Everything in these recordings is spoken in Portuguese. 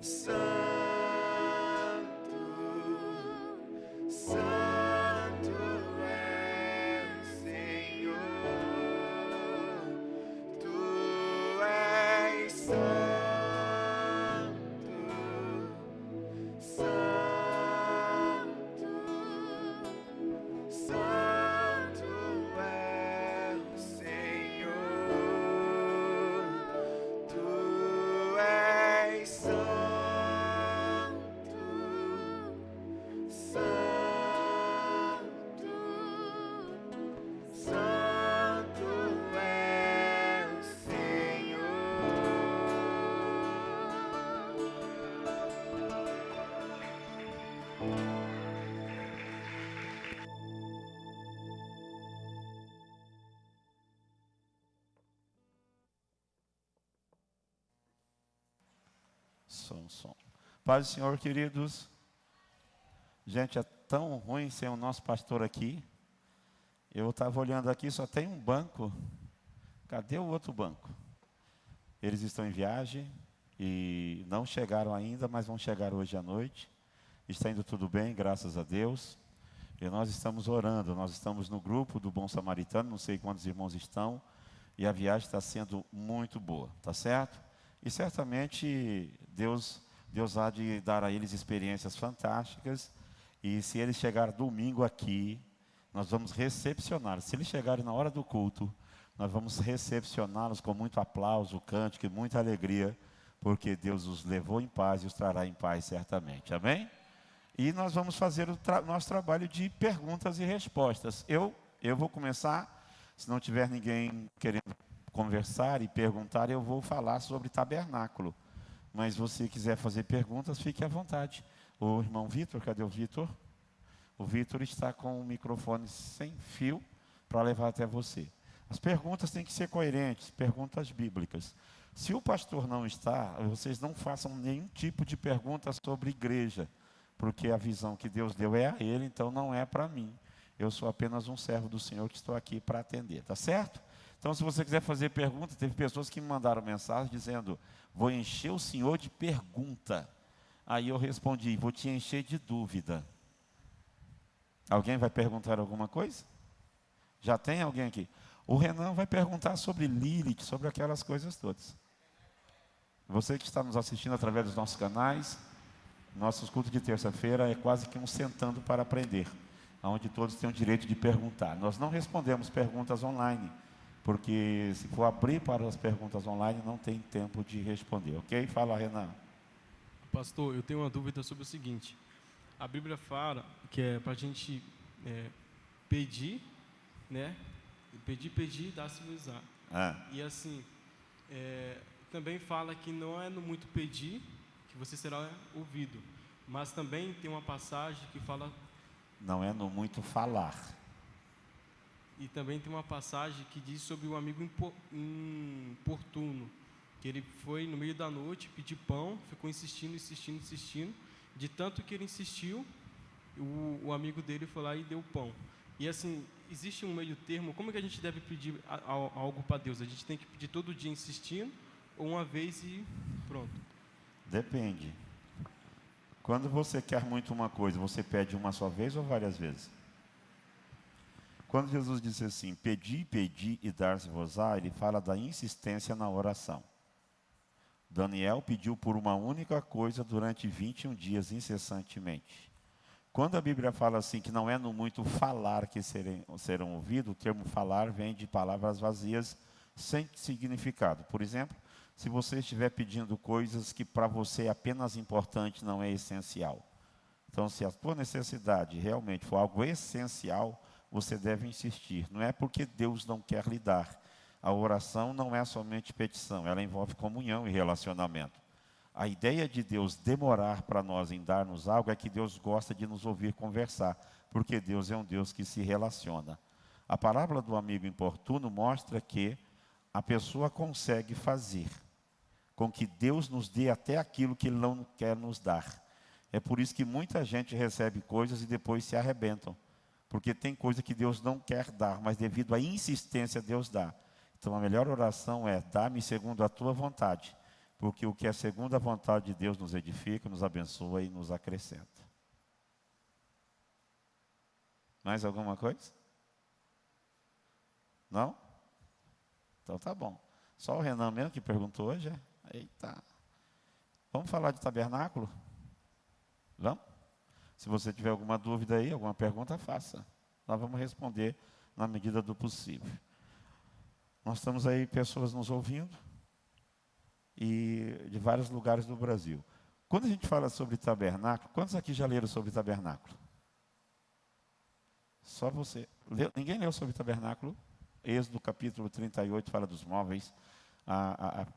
Som. Paz do Senhor, queridos. Gente, é tão ruim ser o nosso pastor aqui. Eu estava olhando aqui, só tem um banco. Cadê o outro banco? Eles estão em viagem e não chegaram ainda, mas vão chegar hoje à noite. Está indo tudo bem, graças a Deus. E nós estamos orando, nós estamos no grupo do Bom Samaritano, não sei quantos irmãos estão. E a viagem está sendo muito boa, tá certo? E certamente Deus há de dar a eles experiências fantásticas. E se eles chegarem domingo aqui, nós vamos recepcioná-los. Se eles chegarem na hora do culto, nós vamos recepcioná-los com muito aplauso, cântico e muita alegria, porque Deus os levou em paz e os trará em paz certamente. Amém? E nós vamos fazer o nosso trabalho de perguntas e respostas. Eu vou começar, se não tiver ninguém querendo conversar e perguntar, eu vou falar sobre tabernáculo. Mas se você quiser fazer perguntas, fique à vontade. O irmão Vitor, cadê o Vitor? O Vitor está com o microfone sem fio para levar até você. As perguntas têm que ser coerentes, perguntas bíblicas. Se o pastor não está, vocês não façam nenhum tipo de pergunta sobre igreja, porque a visão que Deus deu é a ele, então não é para mim. Eu sou apenas um servo do Senhor que estou aqui para atender, tá certo? Então, se você quiser fazer pergunta, teve pessoas que me mandaram mensagem dizendo: vou encher o senhor de pergunta. Aí eu respondi: vou te encher de dúvida. Alguém vai perguntar alguma coisa? Já tem alguém aqui? O Renan vai perguntar sobre Lilith, sobre aquelas coisas todas. Você que está nos assistindo através dos nossos canais, nossos cultos de terça-feira é quase que um sentando para aprender, onde todos têm o direito de perguntar. Nós não respondemos perguntas online, porque se for abrir para as perguntas online, não tem tempo de responder, ok? Fala, Renan. Pastor, eu tenho uma dúvida sobre o seguinte. A Bíblia fala que é para a gente pedir, né? Pedir, dar-se-vos. E assim, também fala que não é no muito pedir que você será ouvido. Mas também tem uma passagem que fala... Não é no muito falar. E também tem uma passagem que diz sobre um amigo importuno, que ele foi no meio da noite pedir pão, ficou insistindo, de tanto que ele insistiu, o amigo dele foi lá e deu pão. E assim, existe um meio termo. Como é que a gente deve pedir algo para Deus? A gente tem que pedir todo dia insistindo, ou uma vez e pronto? Depende. Quando você quer muito uma coisa, você pede uma só vez ou várias vezes? Quando Jesus disse assim: pedi e dar-se-vos-á, ele fala da insistência na oração. Daniel pediu por uma única coisa durante 21 dias incessantemente. Quando a Bíblia fala assim que não é no muito falar que serão ouvidos, o termo falar vem de palavras vazias sem significado. Por exemplo, se você estiver pedindo coisas que para você é apenas importante, não é essencial. Então, se a tua necessidade realmente for algo essencial, você deve insistir. Não é porque Deus não quer lhe dar. A oração não é somente petição, ela envolve comunhão e relacionamento. A ideia de Deus demorar para nós em dar-nos algo é que Deus gosta de nos ouvir conversar, porque Deus é um Deus que se relaciona. A parábola do amigo importuno mostra que a pessoa consegue fazer com que Deus nos dê até aquilo que Ele não quer nos dar. É por isso que muita gente recebe coisas e depois se arrebentam, porque tem coisa que Deus não quer dar, mas devido à insistência Deus dá. Então a melhor oração é: dá-me segundo a tua vontade, porque o que é segundo a vontade de Deus nos edifica, nos abençoa e nos acrescenta. Mais alguma coisa? Não? Então tá bom. Só o Renan mesmo que perguntou hoje, é? Eita. Vamos falar de tabernáculo? Vamos? Se você tiver alguma dúvida aí, alguma pergunta, faça. Nós vamos responder na medida do possível. Nós estamos aí, pessoas nos ouvindo, e de vários lugares do Brasil. Quando a gente fala sobre tabernáculo, quantos aqui já leram sobre tabernáculo? Só você. Ninguém leu sobre tabernáculo? Êxodo capítulo 38 fala dos móveis.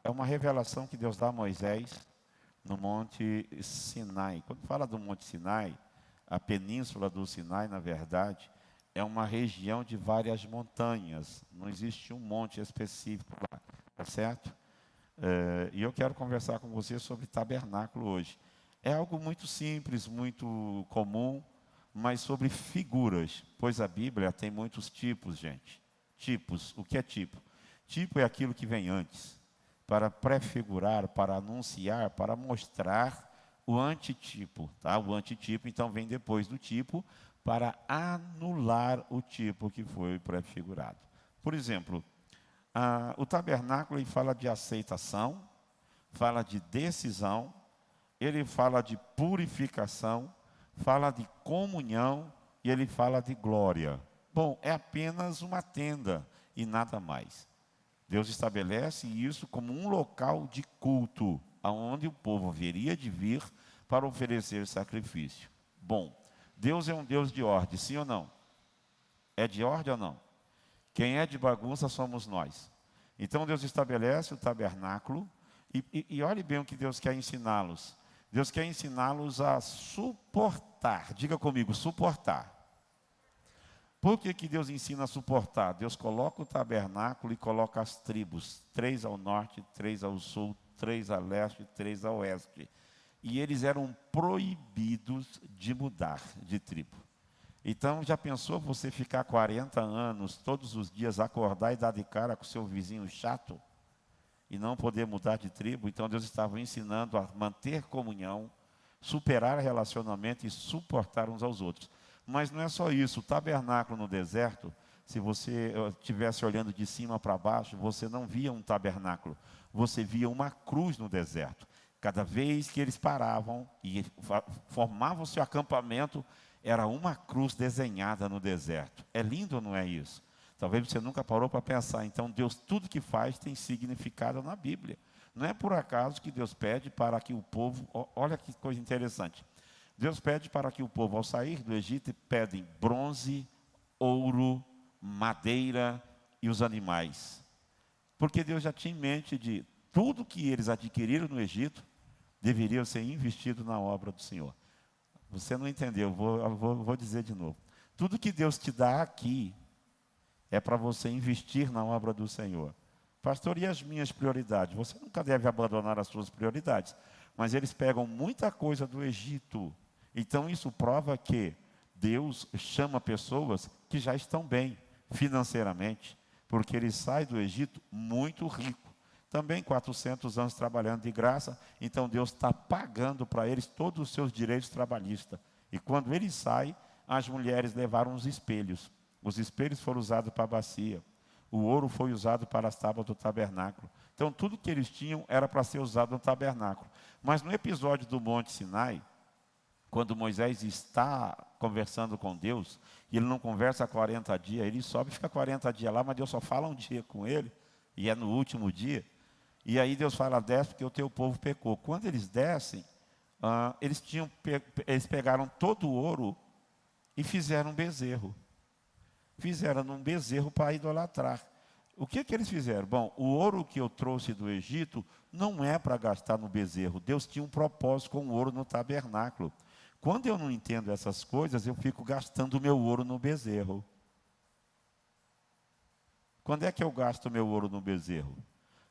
É uma revelação que Deus dá a Moisés no Monte Sinai. Quando fala do Monte Sinai, a península do Sinai, na verdade, é uma região de várias montanhas. Não existe um monte específico lá, tá certo? E eu quero conversar com você sobre tabernáculo hoje. É algo muito simples, muito comum, mas sobre figuras, pois a Bíblia tem muitos tipos, gente. Tipos, o que é tipo? Tipo é aquilo que vem antes, para prefigurar, para anunciar, para mostrar o antitipo, tá? O antitipo, então, vem depois do tipo, para anular o tipo que foi prefigurado. Por exemplo, o tabernáculo ele fala de aceitação, fala de decisão, ele fala de purificação, fala de comunhão e ele fala de glória. Bom, é apenas uma tenda e nada mais. Deus estabelece isso como um local de culto, aonde o povo haveria de vir para oferecer sacrifício. Bom, Deus é um Deus de ordem, sim ou não? É de ordem ou não? Quem é de bagunça somos nós. Então Deus estabelece o tabernáculo e olhe bem o que Deus quer ensiná-los. Deus quer ensiná-los a suportar. Diga comigo, suportar. Por que Deus ensina a suportar? Deus coloca o tabernáculo e coloca as tribos. 3 ao norte, 3 ao sul, 3 a leste, 3 a oeste. E eles eram proibidos de mudar de tribo. Então, já pensou você ficar 40 anos, todos os dias, acordar e dar de cara com o seu vizinho chato? E não poder mudar de tribo? Então, Deus estava ensinando a manter comunhão, superar relacionamento e suportar uns aos outros. Mas não é só isso. O tabernáculo no deserto, se você estivesse olhando de cima para baixo, você não via um tabernáculo. Você via uma cruz no deserto. Cada vez que eles paravam e formavam seu acampamento, era uma cruz desenhada no deserto. É lindo ou não é isso? Talvez você nunca parou para pensar. Então, Deus, tudo que faz tem significado na Bíblia. Não é por acaso que Deus pede para que o povo... Olha que coisa interessante. Deus pede para que o povo, ao sair do Egito, pedem bronze, ouro, madeira e os animais. Porque Deus já tinha em mente de tudo que eles adquiriram no Egito, deveria ser investido na obra do Senhor. Você não entendeu, vou dizer de novo. Tudo que Deus te dá aqui é para você investir na obra do Senhor. Pastor, e as minhas prioridades? Você nunca deve abandonar as suas prioridades. Mas eles pegam muita coisa do Egito. Então isso prova que Deus chama pessoas que já estão bem financeiramente. Porque eles saem do Egito muito rico. Também 400 anos trabalhando de graça, então Deus está pagando para eles todos os seus direitos trabalhistas. E quando eles saem, as mulheres levaram os espelhos. Os espelhos foram usados para a bacia. O ouro foi usado para as tábuas do tabernáculo. Então tudo que eles tinham era para ser usado no tabernáculo. Mas no episódio do Monte Sinai, quando Moisés está conversando com Deus, e ele não conversa há 40 dias, ele sobe e fica 40 dias lá, mas Deus só fala um dia com ele, e é no último dia. E aí Deus fala, desce porque o teu povo pecou. Quando eles descem, eles pegaram todo o ouro e fizeram um bezerro. Fizeram um bezerro para idolatrar. O que eles fizeram? Bom, o ouro que eu trouxe do Egito não é para gastar no bezerro. Deus tinha um propósito com o ouro no tabernáculo. Quando eu não entendo essas coisas, eu fico gastando o meu ouro no bezerro. Quando é que eu gasto o meu ouro no bezerro?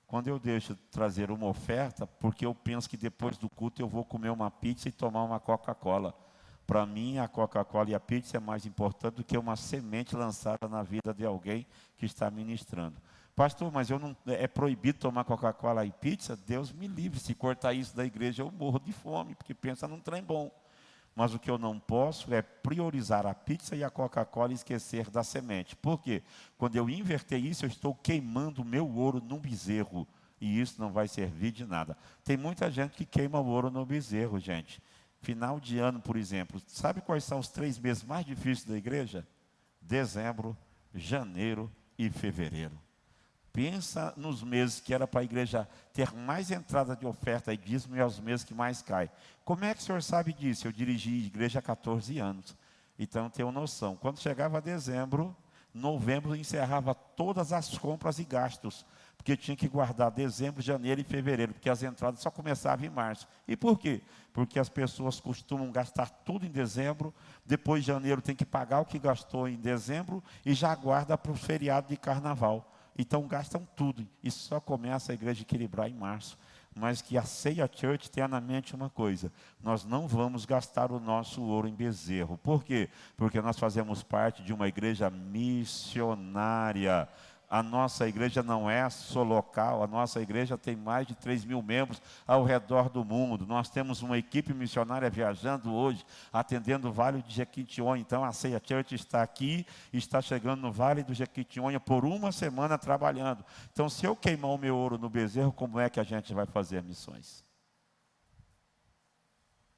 Quando eu deixo trazer uma oferta, porque eu penso que depois do culto eu vou comer uma pizza e tomar uma Coca-Cola. Para mim, a Coca-Cola e a pizza é mais importante do que uma semente lançada na vida de alguém que está ministrando. Pastor, mas eu não, é proibido tomar Coca-Cola e pizza? Deus me livre, se cortar isso da igreja eu morro de fome, porque pensa num trem bom. Mas o que eu não posso é priorizar a pizza e a Coca-Cola e esquecer da semente. Por quê? Quando eu inverter isso, eu estou queimando o meu ouro num bezerro. E isso não vai servir de nada. Tem muita gente que queima o ouro no bezerro, gente. Final de ano, por exemplo. Sabe quais são os 3 meses mais difíceis da igreja? Dezembro, janeiro e fevereiro. Pensa nos meses que era para a igreja ter mais entrada de oferta e dízimo e aos meses que mais cai. Como é que o senhor sabe disso? Eu dirigi igreja há 14 anos. Então, tenho noção. Quando chegava dezembro, novembro encerrava todas as compras e gastos. Porque tinha que guardar dezembro, janeiro e fevereiro. Porque as entradas só começavam em março. E por quê? Porque as pessoas costumam gastar tudo em dezembro. Depois de janeiro tem que pagar o que gastou em dezembro. E já guarda para o feriado de carnaval. Então gastam tudo, e só começa a igreja a equilibrar em março. Mas que a Ceia Church tenha na mente uma coisa: nós não vamos gastar o nosso ouro em bezerro. Por quê? Porque nós fazemos parte de uma igreja missionária. A nossa igreja não é só local, a nossa igreja tem mais de 3.000 membros ao redor do mundo. Nós temos uma equipe missionária viajando hoje, atendendo o Vale do Jequitinhonha. Então a Ceia Church está aqui, está chegando no Vale do Jequitinhonha por uma semana trabalhando. Então, se eu queimar o meu ouro no bezerro, como é que a gente vai fazer missões?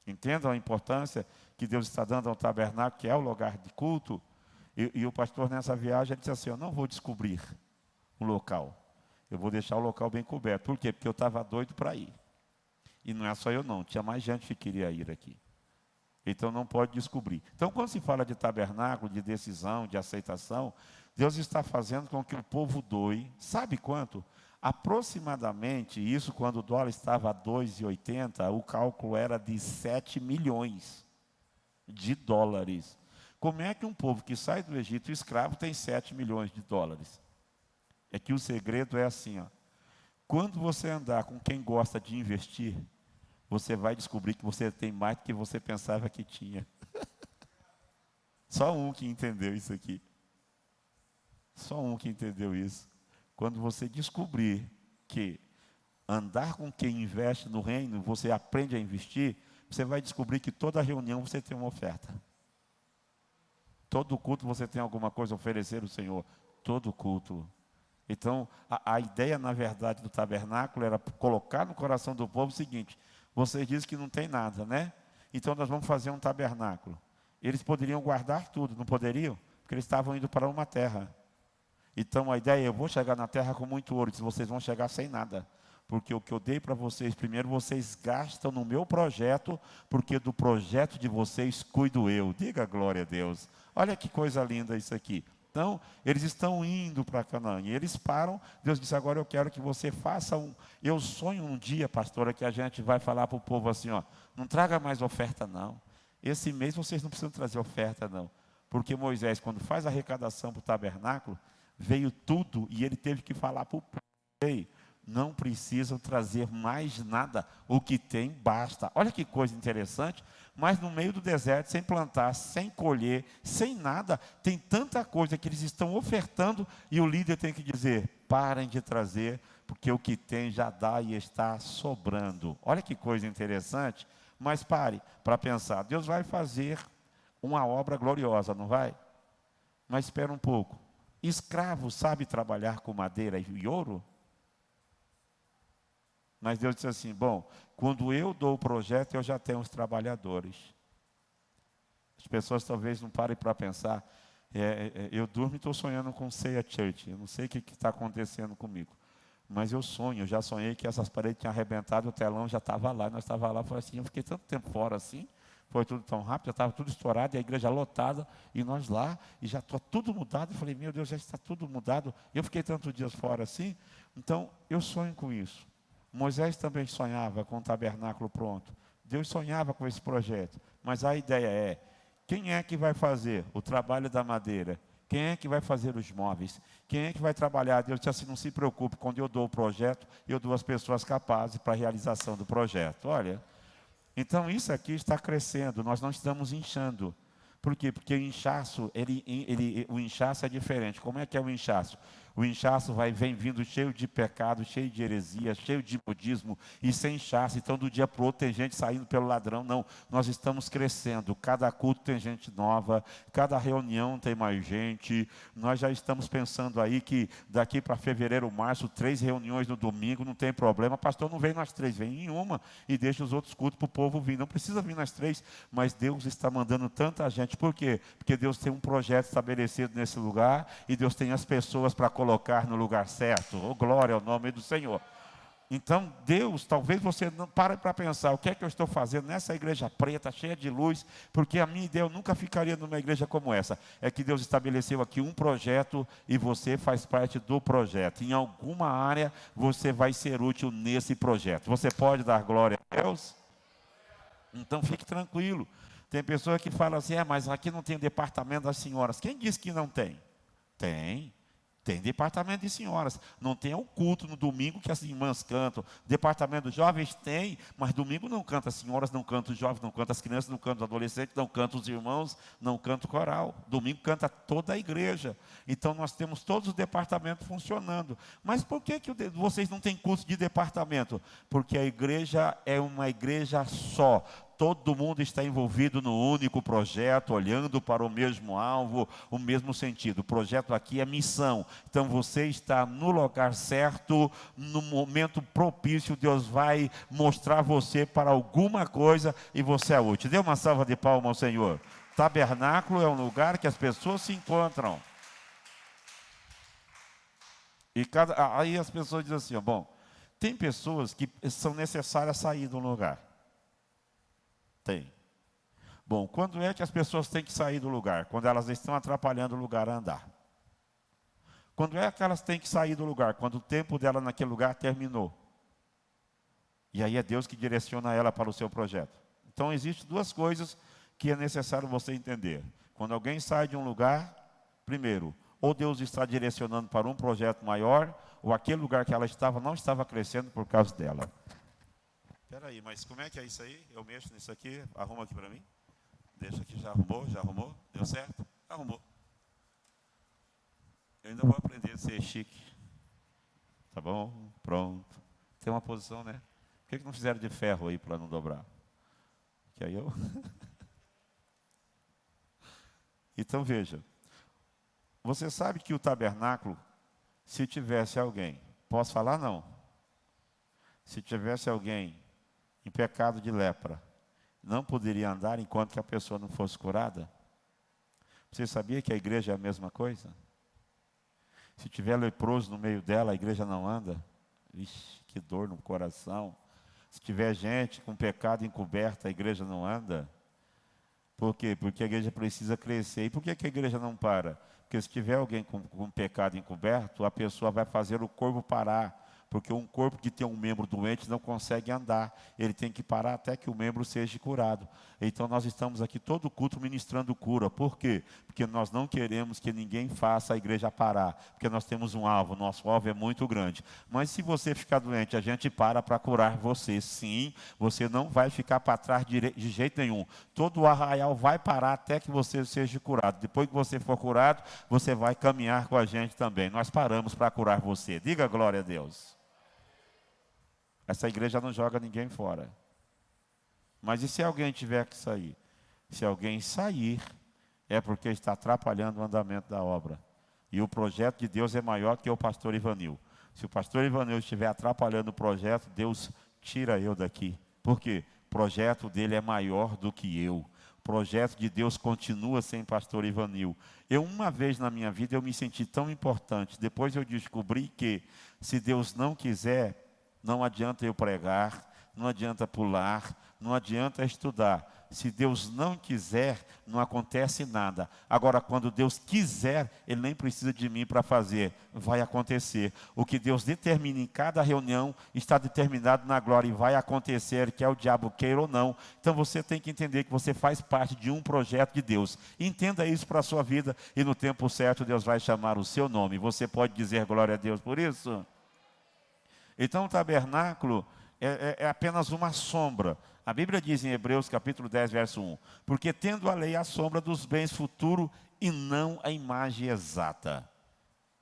Entendam a importância que Deus está dando ao tabernáculo, que é o lugar de culto. E o pastor nessa viagem ele disse assim: eu não vou descobrir o local, eu vou deixar o local bem coberto. Por quê? Porque eu estava doido para ir. E não é só eu não, tinha mais gente que queria ir aqui. Então não pode descobrir. Então quando se fala de tabernáculo, de decisão, de aceitação, Deus está fazendo com que o povo doe. Sabe quanto? Aproximadamente, isso quando o dólar estava a 2,80, o cálculo era de 7 milhões de dólares. Como é que um povo que sai do Egito escravo tem 7 milhões de dólares? É que o segredo é assim, ó. Quando você andar com quem gosta de investir, você vai descobrir que você tem mais do que você pensava que tinha. Só um que entendeu isso aqui. Só um que entendeu isso. Quando você descobrir que andar com quem investe no reino, você aprende a investir, você vai descobrir que toda reunião você tem uma oferta. Todo culto você tem alguma coisa a oferecer ao Senhor. Todo culto. Então, a ideia, na verdade, do tabernáculo era colocar no coração do povo o seguinte: vocês dizem que não tem nada, né? Então nós vamos fazer um tabernáculo. Eles poderiam guardar tudo, não poderiam? Porque eles estavam indo para uma terra. Então a ideia é: eu vou chegar na terra com muito ouro. Vocês vão chegar sem nada. Porque o que eu dei para vocês, primeiro vocês gastam no meu projeto, porque do projeto de vocês cuido eu. Diga glória a Deus. Olha que coisa linda isso aqui. Então, eles estão indo para Canaã, e eles param. Deus disse: agora eu quero que você faça eu sonho um dia, pastora, que a gente vai falar para o povo assim, ó: não traga mais oferta não. Esse mês vocês não precisam trazer oferta não. Porque Moisés, quando faz a arrecadação para o tabernáculo, veio tudo, e ele teve que falar para o povo: ei, não precisam trazer mais nada, o que tem basta. Olha que coisa interessante. Mas no meio do deserto, sem plantar, sem colher, sem nada, tem tanta coisa que eles estão ofertando, e o líder tem que dizer: parem de trazer, porque o que tem já dá e está sobrando. Olha que coisa interessante. Mas pare para pensar: Deus vai fazer uma obra gloriosa, não vai? Mas espera um pouco. Escravo sabe trabalhar com madeira e ouro? Mas Deus disse assim: bom, quando eu dou o projeto, eu já tenho os trabalhadores. As pessoas talvez não parem para pensar. Eu durmo e estou sonhando com Ceia Church. Eu não sei o que está acontecendo comigo. Mas eu sonho, eu já sonhei que essas paredes tinham arrebentado, o telão já estava lá, nós estávamos lá. Falei assim: eu fiquei tanto tempo fora assim, foi tudo tão rápido, já estava tudo estourado, e a igreja lotada, e nós lá, e já está tudo mudado. Eu falei: meu Deus, já está tudo mudado. Eu fiquei tantos dias fora assim. Então, eu sonho com isso. Moisés também sonhava com o tabernáculo pronto. Deus sonhava com esse projeto. Mas a ideia é: quem é que vai fazer o trabalho da madeira? Quem é que vai fazer os móveis? Quem é que vai trabalhar? Deus disse assim: não se preocupe, quando eu dou o projeto, eu dou as pessoas capazes para a realização do projeto. Olha, então isso aqui está crescendo, nós não estamos inchando. Por quê? Porque o inchaço, o inchaço é diferente. Como é que é o inchaço? O inchaço vem vindo cheio de pecado, cheio de heresia, cheio de budismo e sem inchaço. Então, do dia para o outro tem gente saindo pelo ladrão. Não, nós estamos crescendo. Cada culto tem gente nova, cada reunião tem mais gente. Nós já estamos pensando aí que daqui para fevereiro, março, 3 reuniões no domingo, não tem problema. Pastor, não vem nas 3, vem em uma e deixa os outros cultos para o povo vir. Não precisa vir nas 3, mas Deus está mandando tanta gente. Por quê? Porque Deus tem um projeto estabelecido nesse lugar e Deus tem as pessoas para colocar no lugar certo. Oh, glória ao nome do Senhor. Então, Deus, talvez você não pare para pensar, o que é que eu estou fazendo nessa igreja preta, cheia de luz, porque a minha ideia, eu nunca ficaria numa igreja como essa. É que Deus estabeleceu aqui um projeto e você faz parte do projeto. Em alguma área, você vai ser útil nesse projeto. Você pode dar glória a Deus? Então, fique tranquilo. Tem pessoa que fala assim, mas aqui não tem departamento das senhoras. Quem disse que não tem? Tem. Tem departamento de senhoras. Não tem o culto no domingo que as irmãs cantam. Departamento dos jovens tem, mas domingo não canta as senhoras, não canta os jovens, não canta as crianças, não canta os adolescentes, não canta os irmãos, não canta o coral. Domingo canta toda a igreja. Então nós temos todos os departamentos funcionando. Mas por que vocês não têm curso de departamento? Porque a igreja é uma igreja só. Todo mundo está envolvido no único projeto, olhando para o mesmo alvo, o mesmo sentido. O projeto aqui é missão. Então você está no lugar certo, no momento propício, Deus vai mostrar você para alguma coisa e você é útil. Dê uma salva de palmas ao Senhor. Tabernáculo é um lugar que as pessoas se encontram. E aí as pessoas dizem assim, bom, tem pessoas que são necessárias sair do lugar. Tem. Bom, quando é que as pessoas têm que sair do lugar? Quando elas estão atrapalhando o lugar a andar. Quando é que elas têm que sair do lugar? Quando o tempo dela naquele lugar terminou. E aí é Deus que direciona ela para o seu projeto. Então, existem 2 coisas que é necessário você entender. Quando alguém sai de um lugar, primeiro, ou Deus está direcionando para um projeto maior, ou aquele lugar que ela estava não estava crescendo por causa dela. Espera aí, mas como é que é isso aí? Eu mexo nisso aqui, arruma aqui para mim. Deixa aqui, já arrumou? Deu certo? Arrumou. Eu ainda vou aprender a ser chique. Tá bom? Pronto. Tem uma posição, né? Por que não fizeram de ferro aí para não dobrar? Que aí eu... Então veja. Você sabe que o tabernáculo, se tivesse alguém... Posso falar? Não. Se tivesse alguém em pecado de lepra, não poderia andar enquanto que a pessoa não fosse curada? Você sabia que a igreja é a mesma coisa? Se tiver leproso no meio dela, a igreja não anda? Ixi, que dor no coração. Se tiver gente com pecado encoberto, a igreja não anda? Por quê? Porque a igreja precisa crescer. E por que a igreja não para? Porque se tiver alguém com pecado encoberto, a pessoa vai fazer o corpo parar. Porque um corpo que tem um membro doente não consegue andar. Ele tem que parar até que o membro seja curado. Então nós estamos aqui todo culto ministrando cura. Por quê? Porque nós não queremos que ninguém faça a igreja parar. Porque nós temos um alvo, nosso alvo é muito grande. Mas se você ficar doente, a gente para curar você. Sim, você não vai ficar para trás de jeito nenhum. Todo o arraial vai parar até que você seja curado. Depois que você for curado, você vai caminhar com a gente também. Nós paramos para curar você. Diga glória a Deus. Essa igreja não joga ninguém fora. Mas e se alguém tiver que sair? Se alguém sair, é porque está atrapalhando o andamento da obra. E o projeto de Deus é maior que o pastor Ivanil. Se o pastor Ivanil estiver atrapalhando o projeto, Deus tira eu daqui. Por quê? O projeto dele é maior do que eu. O projeto de Deus continua sem pastor Ivanil. Uma vez na minha vida, eu me senti tão importante. Depois eu descobri que, se Deus não quiser, não adianta eu pregar, não adianta pular, não adianta estudar. Se Deus não quiser, não acontece nada. Agora, quando Deus quiser, Ele nem precisa de mim para fazer. Vai acontecer. O que Deus determina em cada reunião está determinado na glória e vai acontecer, quer o diabo queira ou não. Então você tem que entender que você faz parte de um projeto de Deus. Entenda isso para a sua vida e no tempo certo Deus vai chamar o seu nome. Você pode dizer glória a Deus por isso? Então o tabernáculo é apenas uma sombra. A Bíblia diz em Hebreus capítulo 10, verso 1. Porque tendo a lei a sombra dos bens futuros e não a imagem exata.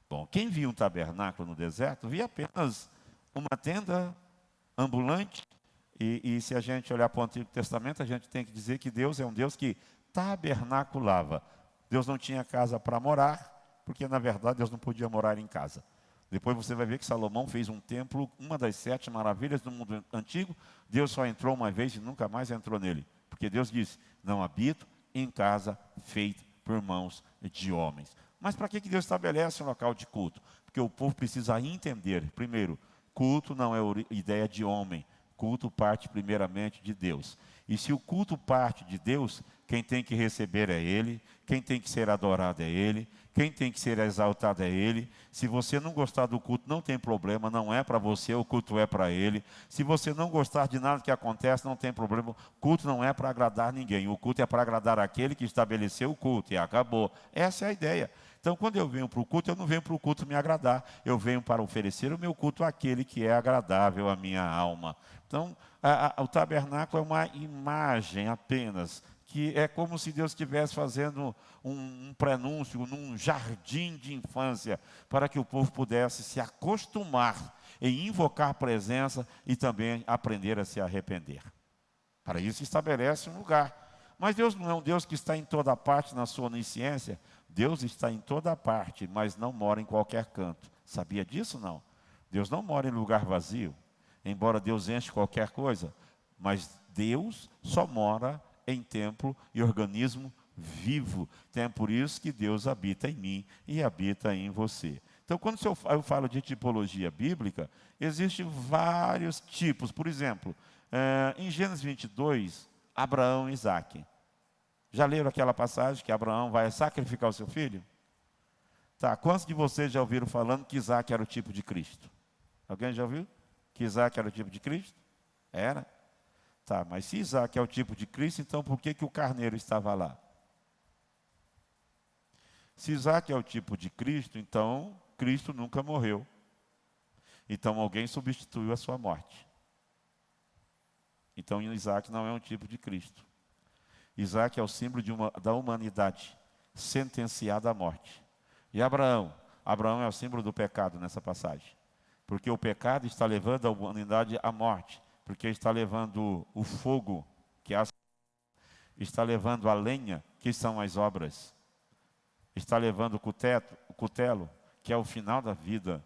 Bom, quem via um tabernáculo no deserto, via apenas uma tenda ambulante. E se a gente olhar para o Antigo Testamento, a gente tem que dizer que Deus é um Deus que tabernaculava. Deus não tinha casa para morar, porque na verdade Deus não podia morar em casa. Depois você vai ver que Salomão fez um templo, uma das 7 maravilhas do mundo antigo. Deus só entrou uma vez e nunca mais entrou nele. Porque Deus disse, não habito em casa feita por mãos de homens. Mas para que Deus estabelece um local de culto? Porque o povo precisa entender, primeiro, culto não é ideia de homem. Culto parte primeiramente de Deus. E se o culto parte de Deus, quem tem que receber é Ele, quem tem que ser adorado é Ele, quem tem que ser exaltado é Ele. Se você não gostar do culto, não tem problema, não é para você, o culto é para Ele. Se você não gostar de nada que acontece, não tem problema, o culto não é para agradar ninguém, o culto é para agradar aquele que estabeleceu o culto e acabou. Essa é a ideia. Então, quando eu venho para o culto, eu não venho para o culto me agradar, eu venho para oferecer o meu culto àquele que é agradável à minha alma. Então, o tabernáculo é uma imagem apenas, que é como se Deus estivesse fazendo um prenúncio num jardim de infância, para que o povo pudesse se acostumar em invocar a presença e também aprender a se arrepender. Para isso estabelece um lugar. Mas Deus não é um Deus que está em toda parte na sua onisciência. Deus está em toda parte, mas não mora em qualquer canto. Sabia disso, não? Deus não mora em lugar vazio. Embora Deus enche qualquer coisa, mas Deus só mora em templo e organismo vivo. Então é por isso que Deus habita em mim e habita em você. Então, quando eu falo de tipologia bíblica, existem vários tipos. Por exemplo, em Gênesis 22, Abraão e Isaque. Já leram aquela passagem que Abraão vai sacrificar o seu filho? Tá, quantos de vocês já ouviram falando que Isaque era o tipo de Cristo? Alguém já ouviu? Que Isaque era o tipo de Cristo? Era? Tá, mas se Isaque é o tipo de Cristo, então por que o carneiro estava lá? Se Isaque é o tipo de Cristo, então Cristo nunca morreu. Então alguém substituiu a sua morte. Então Isaque não é um tipo de Cristo. Isaque é o símbolo da humanidade sentenciada à morte. E Abraão é o símbolo do pecado nessa passagem. Porque o pecado está levando a humanidade à morte. Porque está levando o fogo, que está levando a lenha, que são as obras. Está levando o cutelo, que é o final da vida.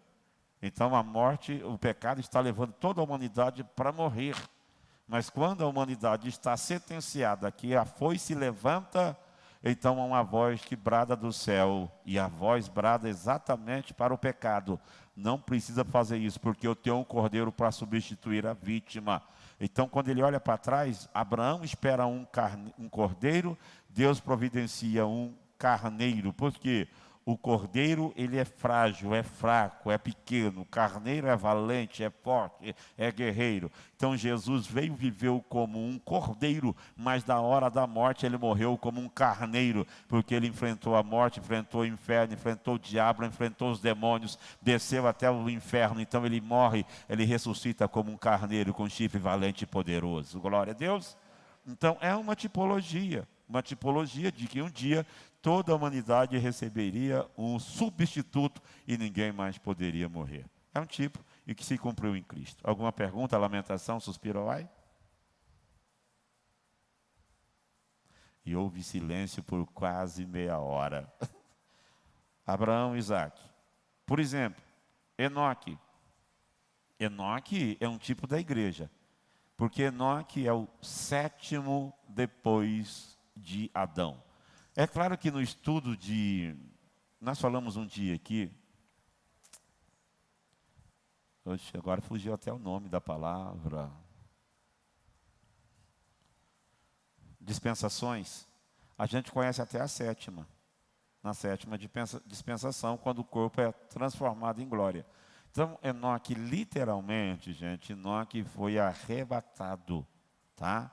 Então a morte, o pecado está levando toda a humanidade para morrer. Mas quando a humanidade está sentenciada, que a foice levanta, então há uma voz que brada do céu, e a voz brada exatamente para o pecado. Não precisa fazer isso, porque eu tenho um cordeiro para substituir a vítima. Então, quando ele olha para trás, Abraão espera um cordeiro, Deus providencia um carneiro. Por quê? O cordeiro, ele é frágil, é fraco, é pequeno. O carneiro é valente, é forte, é guerreiro. Então Jesus veio e viveu como um cordeiro, mas na hora da morte ele morreu como um carneiro, porque ele enfrentou a morte, enfrentou o inferno, enfrentou o diabo, enfrentou os demônios, desceu até o inferno. Então ele morre, ele ressuscita como um carneiro com chifre valente e poderoso. Glória a Deus. Então é uma tipologia de que um dia toda a humanidade receberia um substituto e ninguém mais poderia morrer. É um tipo e que se cumpriu em Cristo. Alguma pergunta, lamentação, suspiro, ai? E houve silêncio por quase meia hora. Abraão e Isaque. Por exemplo, Enoque. Enoque é um tipo da igreja. Porque Enoque é o 7º depois de Adão. É claro que no estudo nós falamos um dia aqui, oxe, agora fugiu até o nome da palavra. Dispensações. A gente conhece até a 7ª. Na 7ª dispensação, quando o corpo é transformado em glória. Então, Enoque, literalmente, gente, Enoque foi arrebatado, tá?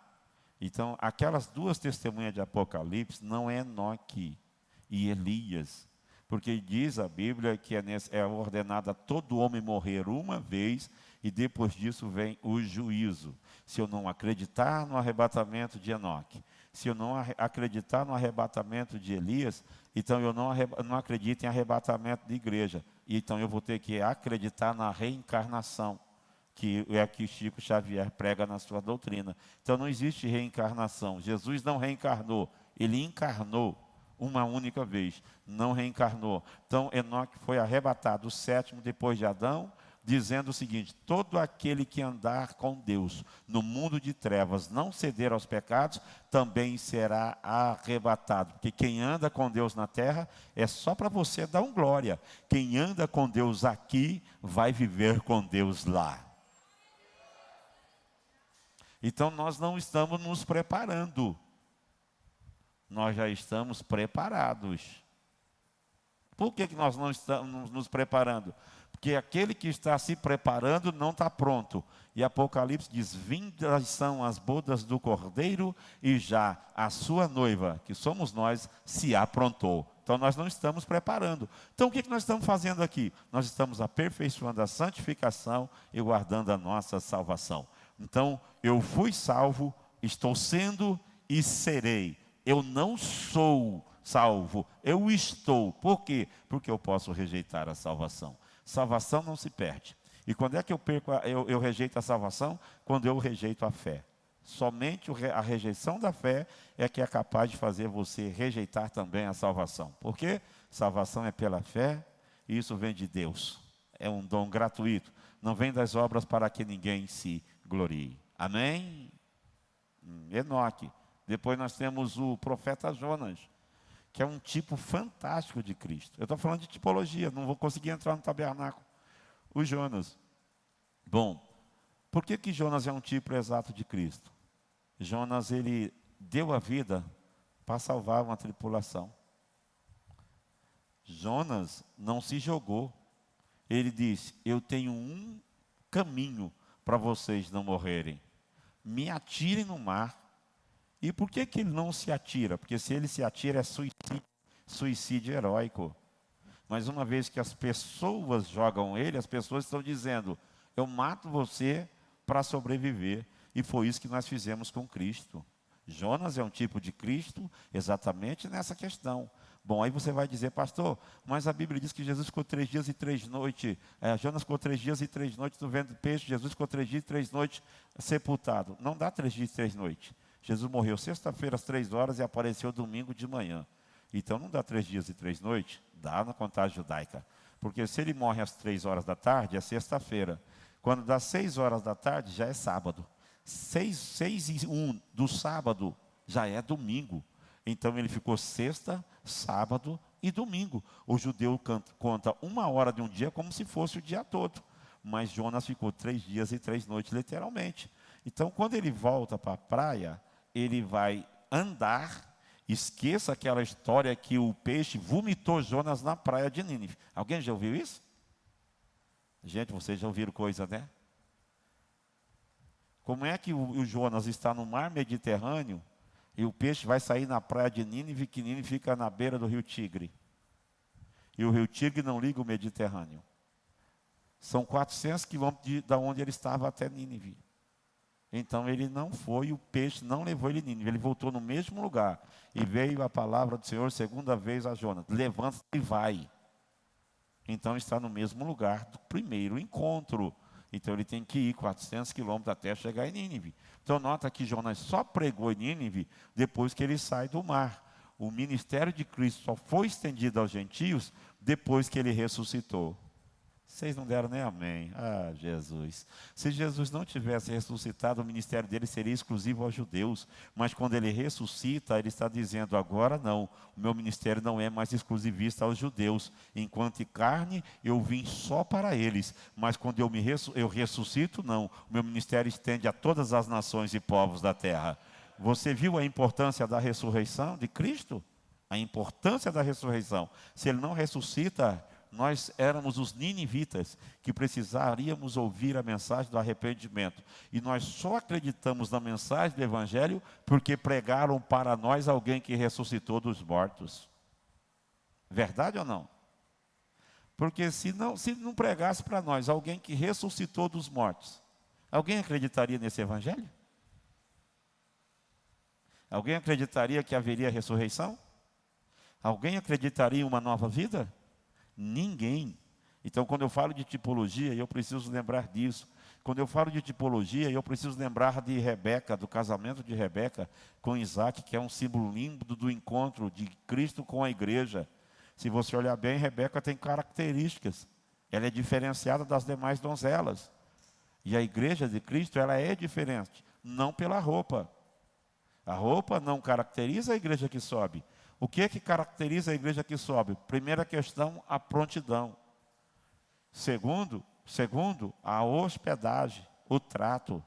Então, aquelas 2 testemunhas de Apocalipse não é Enoque e Elias, porque diz a Bíblia que é ordenado a todo homem morrer uma vez e depois disso vem o juízo. Se eu não acreditar no arrebatamento de Enoque, Se eu não acreditar no arrebatamento de Elias, então eu não acredito em arrebatamento de igreja. E então eu vou ter que acreditar na reencarnação, que é o que Chico Xavier prega na sua doutrina. Então não existe reencarnação. Jesus não reencarnou, ele encarnou uma única vez, não reencarnou. Então Enoque foi arrebatado, o sétimo depois de Adão, dizendo o seguinte: todo aquele que andar com Deus no mundo de trevas, não ceder aos pecados, também será arrebatado. Porque quem anda com Deus na terra é só para você dar um glória. Quem anda com Deus aqui, vai viver com Deus lá. Então nós não estamos nos preparando. Nós já estamos preparados. Por que nós não estamos nos preparando? Porque aquele que está se preparando não está pronto. E Apocalipse diz: vindas são as bodas do Cordeiro, e já a sua noiva, que somos nós, se aprontou. Então nós não estamos preparando. Então o que nós estamos fazendo aqui? Nós estamos aperfeiçoando a santificação e guardando a nossa salvação. Então eu fui salvo, estou sendo e serei. Eu não sou salvo, eu estou. Por quê? Porque eu posso rejeitar a salvação. Salvação não se perde. E quando é que eu rejeito a salvação? Quando eu rejeito a fé. Somente a rejeição da fé é que é capaz de fazer você rejeitar também a salvação. Por quê? Salvação é pela fé, e isso vem de Deus. É um dom gratuito. Não vem das obras para que ninguém se glorie. Amém? Enoque. Depois nós temos o profeta Jonas, que é um tipo fantástico de Cristo. Eu estou falando de tipologia, não vou conseguir entrar no tabernáculo. O Jonas. Bom, por que Jonas é um tipo exato de Cristo? Jonas, ele deu a vida para salvar uma tripulação. Jonas não se jogou. Ele disse: eu tenho um caminho para vocês não morrerem. Me atirem no mar. E por que ele não se atira? Porque se ele se atira é suicídio heróico. Mas uma vez que as pessoas jogam ele, as pessoas estão dizendo: eu mato você para sobreviver. E foi isso que nós fizemos com Cristo. Jonas é um tipo de Cristo exatamente nessa questão. Bom, aí você vai dizer: pastor, mas a Bíblia diz que Jesus ficou 3 dias e 3 noites, Jonas ficou 3 dias e 3 noites no ventre do peixe, Jesus ficou 3 dias e 3 noites sepultado. Não dá 3 dias e 3 noites. Jesus morreu sexta-feira às 3 horas e apareceu domingo de manhã. Então não dá 3 dias e 3 noites? Dá na contagem judaica. Porque se ele morre às 3 horas da tarde, é sexta-feira. Quando dá 6 horas da tarde, já é sábado. 6 e 1 do sábado já é domingo. Então ele ficou sexta, sábado e domingo. O judeu conta 1 hora de um dia como se fosse o dia todo. Mas Jonas ficou 3 dias e 3 noites, literalmente. Então quando ele volta para a praia, ele vai andar. Esqueça aquela história que o peixe vomitou Jonas na praia de Nínive. Alguém já ouviu isso? Gente, vocês já ouviram coisa, né? Como é que o Jonas está no mar Mediterrâneo e o peixe vai sair na praia de Nínive, que Nínive fica na beira do rio Tigre. E o rio Tigre não liga o Mediterrâneo. São 400 quilômetros da onde ele estava até Nínive. Então ele não foi, o peixe não levou ele a Nínive, ele voltou no mesmo lugar. E veio a palavra do Senhor segunda vez a Jonas: levanta-se e vai. Então está no mesmo lugar do primeiro encontro. Então ele tem que ir 400 quilômetros até chegar em Nínive. Então nota que Jonas só pregou em Nínive depois que ele sai do mar. O ministério de Cristo só foi estendido aos gentios depois que ele ressuscitou. Vocês não deram nem amém. Ah, Jesus. Se Jesus não tivesse ressuscitado, o ministério dele seria exclusivo aos judeus. Mas quando ele ressuscita, ele está dizendo: agora não, o meu ministério não é mais exclusivista aos judeus. Enquanto carne, eu vim só para eles. Mas quando eu ressuscito, não. O meu ministério estende a todas as nações e povos da terra. Você viu a importância da ressurreição de Cristo? A importância da ressurreição. Se ele não ressuscita, nós éramos os ninivitas que precisaríamos ouvir a mensagem do arrependimento. E nós só acreditamos na mensagem do Evangelho porque pregaram para nós alguém que ressuscitou dos mortos. Verdade ou não? Porque se não pregasse para nós alguém que ressuscitou dos mortos, alguém acreditaria nesse Evangelho? Alguém acreditaria que haveria ressurreição? Alguém acreditaria em uma nova vida? Ninguém. Então, quando eu falo de tipologia, eu preciso lembrar disso. Quando eu falo de tipologia, eu preciso lembrar de Rebeca, do casamento de Rebeca com Isaac, que é um símbolo lindo do encontro de Cristo com a igreja. Se você olhar bem, Rebeca tem características. Ela é diferenciada das demais donzelas. E a igreja de Cristo, ela é diferente, não pela roupa. A roupa não caracteriza a igreja que sobe. O que é que caracteriza a igreja que sobe? Primeira questão, a prontidão. Segundo, a hospedagem, o trato.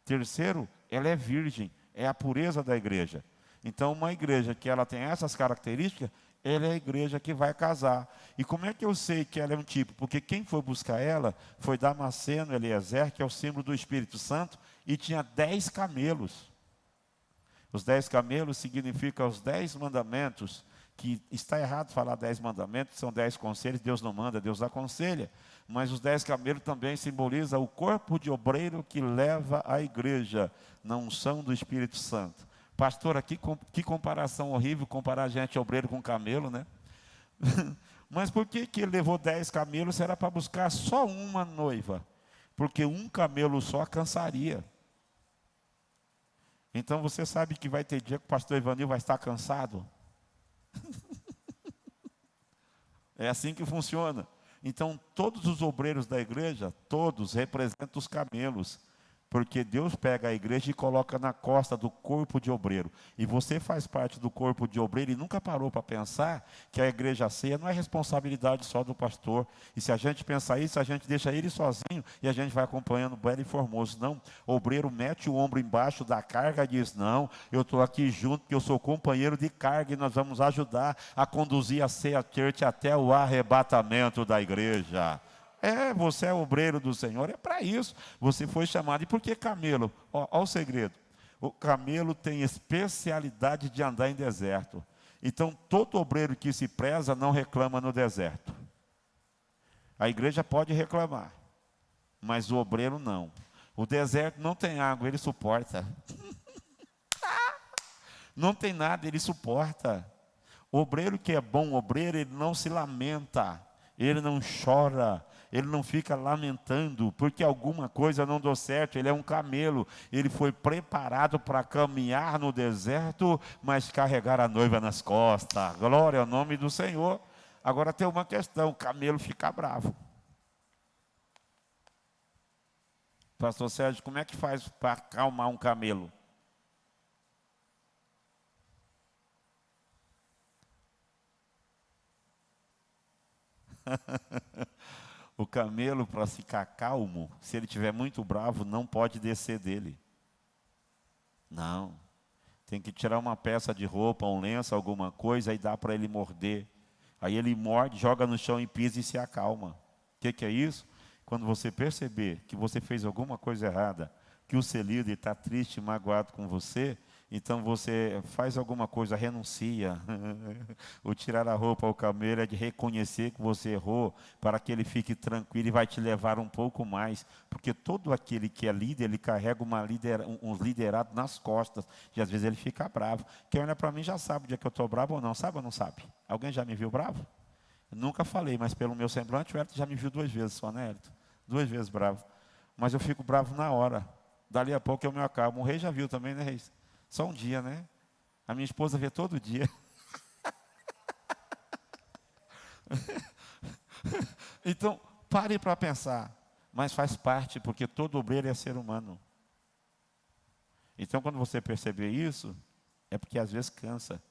Terceiro, ela é virgem, é a pureza da igreja. Então, uma igreja que ela tem essas características, ela é a igreja que vai casar. E como é que eu sei que ela é um tipo? Porque quem foi buscar ela foi Damasceno Eliezer, que é o símbolo do Espírito Santo, e tinha 10 camelos. Os 10 camelos significam os 10 mandamentos, que está errado falar 10 mandamentos, são 10 conselhos, Deus não manda, Deus aconselha. Mas os 10 camelos também simbolizam o corpo de obreiro que leva a igreja na unção do Espírito Santo. Pastor, aqui que comparação horrível, comparar gente obreiro com camelo, né? Mas por que ele levou 10 camelos se era para buscar só uma noiva? Porque um camelo só cansaria. Então você sabe que vai ter dia que o pastor Ivanil vai estar cansado? É assim que funciona. Então todos os obreiros da igreja, todos representam os camelos. Porque Deus pega a igreja e coloca na costa do corpo de obreiro. E você faz parte do corpo de obreiro e nunca parou para pensar que a igreja ceia não é responsabilidade só do pastor. E se a gente pensar isso, a gente deixa ele sozinho e a gente vai acompanhando belo e formoso. Não, o obreiro mete o ombro embaixo da carga e diz, não, eu estou aqui junto porque eu sou companheiro de carga e nós vamos ajudar a conduzir a ceia church até o arrebatamento da igreja. Você é obreiro do Senhor, é para isso. Você foi chamado. E por que camelo? Olha o segredo. O camelo tem especialidade de andar em deserto. Então, todo obreiro que se preza não reclama no deserto. A igreja pode reclamar, mas o obreiro não. O deserto não tem água, ele suporta. Não tem nada, ele suporta. O obreiro que é bom obreiro, ele não se lamenta, ele não chora, ele não fica lamentando, porque alguma coisa não deu certo. Ele é um camelo, ele foi preparado para caminhar no deserto, mas carregar a noiva nas costas. Glória ao nome do Senhor. Agora tem uma questão, o camelo fica bravo. Pastor Sérgio, como é que faz para acalmar um camelo? O camelo, para ficar calmo, se ele estiver muito bravo, não pode descer dele. Não. Tem que tirar uma peça de roupa, um lenço, alguma coisa, e dá para ele morder. Aí ele morde, joga no chão e pisa e se acalma. O que é isso? Quando você perceber que você fez alguma coisa errada, que o seu líder está triste e magoado com você, então você faz alguma coisa, renuncia. O tirar a roupa ao camelo é de reconhecer que você errou, para que ele fique tranquilo e vai te levar um pouco mais. Porque todo aquele que é líder, ele carrega um liderado nas costas, e às vezes ele fica bravo. Quem olha para mim já sabe o dia que eu estou bravo ou não, sabe ou não sabe? Alguém já me viu bravo? Eu nunca falei, mas pelo meu semblante, o Hélito já me viu 2 vezes só, né, Hélito? 2 vezes bravo. Mas eu fico bravo na hora. Dali a pouco eu me acalmo. O rei já viu também, né, Reis? Só um dia, né? A minha esposa vê todo dia. Então, pare para pensar. Mas faz parte, porque todo obreiro é ser humano. Então, quando você perceber isso, é porque às vezes cansa.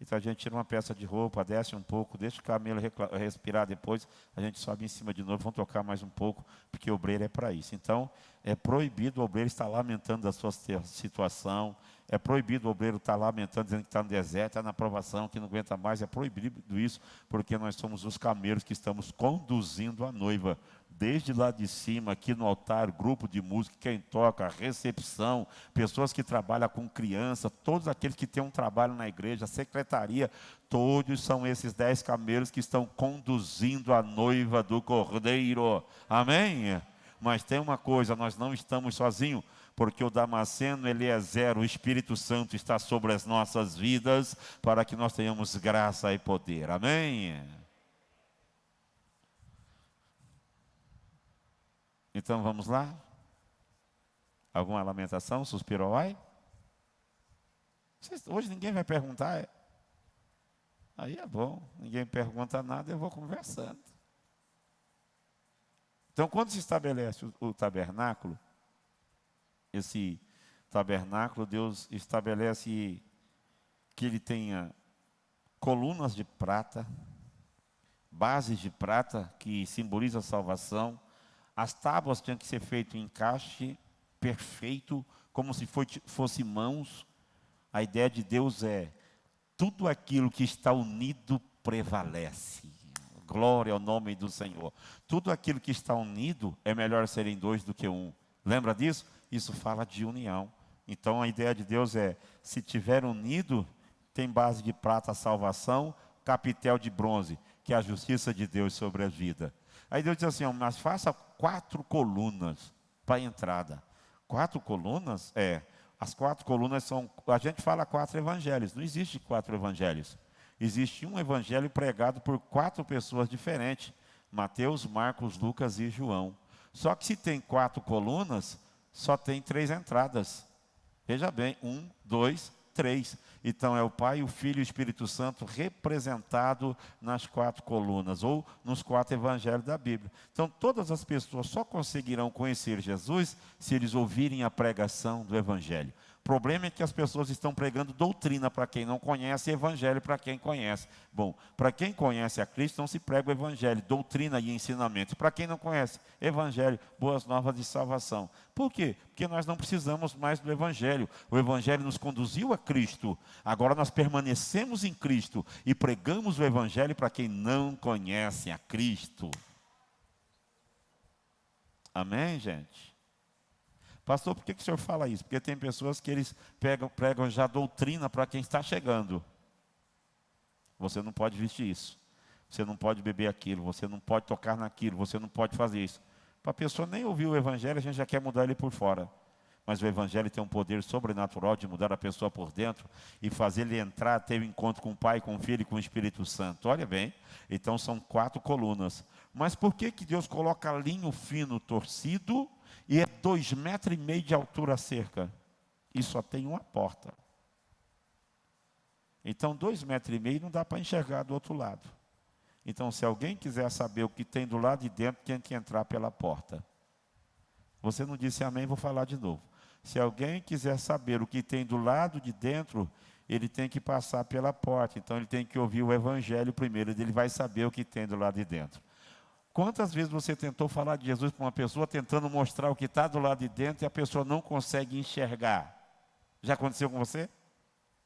Então a gente tira uma peça de roupa, desce um pouco, deixa o camelo respirar depois, a gente sobe em cima de novo, vamos tocar mais um pouco, porque o obreiro é para isso. Então, é proibido o obreiro estar lamentando a sua situação, é proibido o obreiro estar lamentando, dizendo que está no deserto, está na provação, que não aguenta mais, é proibido isso, porque nós somos os camelos que estamos conduzindo a noiva. Desde lá de cima, aqui no altar, grupo de música, quem toca, recepção, pessoas que trabalham com criança, todos aqueles que têm um trabalho na igreja, secretaria, todos são esses 10 camelos que estão conduzindo a noiva do Cordeiro. Amém? Mas tem uma coisa, nós não estamos sozinhos, porque o Damasceno, ele é zero, o Espírito Santo está sobre as nossas vidas, para que nós tenhamos graça e poder. Amém? Então vamos lá? Alguma lamentação, suspiro, ai? Hoje ninguém vai perguntar. Aí é bom, ninguém pergunta nada, eu vou conversando. Então, quando se estabelece o tabernáculo, esse tabernáculo, Deus estabelece que ele tenha colunas de prata, bases de prata, que simboliza a salvação. As tábuas tinham que ser feitas em encaixe perfeito, como se fosse mãos. A ideia de Deus é: tudo aquilo que está unido prevalece. Glória ao nome do Senhor. Tudo aquilo que está unido, é melhor serem dois do que um. Lembra disso? Isso fala de união. Então a ideia de Deus é: se tiver unido, tem base de prata a salvação, capitel de bronze, que é a justiça de Deus sobre a vida. Aí Deus diz assim: mas faça 4 colunas para a entrada. 4 colunas? As 4 colunas são, a gente fala 4 evangelhos, não existe 4 evangelhos. Existe um evangelho pregado por 4 pessoas diferentes: Mateus, Marcos, Lucas e João. Só que se tem 4 colunas, só tem 3 entradas. Veja bem, 1, 2, 3. Então é o Pai, o Filho e o Espírito Santo representado nas 4 colunas, ou nos 4 evangelhos da Bíblia. Então todas as pessoas só conseguirão conhecer Jesus se eles ouvirem a pregação do evangelho. O problema é que as pessoas estão pregando doutrina para quem não conhece e evangelho para quem conhece. Bom, para quem conhece a Cristo não se prega o evangelho, doutrina e ensinamento. Para quem não conhece, evangelho, boas novas de salvação. Por quê? Porque nós não precisamos mais do evangelho. O evangelho nos conduziu a Cristo. Agora nós permanecemos em Cristo e pregamos o evangelho para quem não conhece a Cristo. Amém, gente? Pastor, por que o senhor fala isso? Porque tem pessoas que eles pregam já doutrina para quem está chegando. Você não pode vestir isso. Você não pode beber aquilo. Você não pode tocar naquilo. Você não pode fazer isso. Para a pessoa nem ouvir o evangelho, a gente já quer mudar ele por fora. Mas o evangelho tem um poder sobrenatural de mudar a pessoa por dentro e fazer ele entrar, ter um encontro com o Pai, com o Filho e com o Espírito Santo. Olha bem, então são 4 colunas. Mas por que Deus coloca linho fino torcido e é 2,5 metros de altura a cerca? E só tem uma porta. Então 2,5 metros não dá para enxergar do outro lado. Então se alguém quiser saber o que tem do lado de dentro, tem que entrar pela porta. Você não disse amém, vou falar de novo. Se alguém quiser saber o que tem do lado de dentro, ele tem que passar pela porta. Então ele tem que ouvir o evangelho primeiro, ele vai saber o que tem do lado de dentro. Quantas vezes você tentou falar de Jesus para uma pessoa, tentando mostrar o que está do lado de dentro, e a pessoa não consegue enxergar? Já aconteceu com você?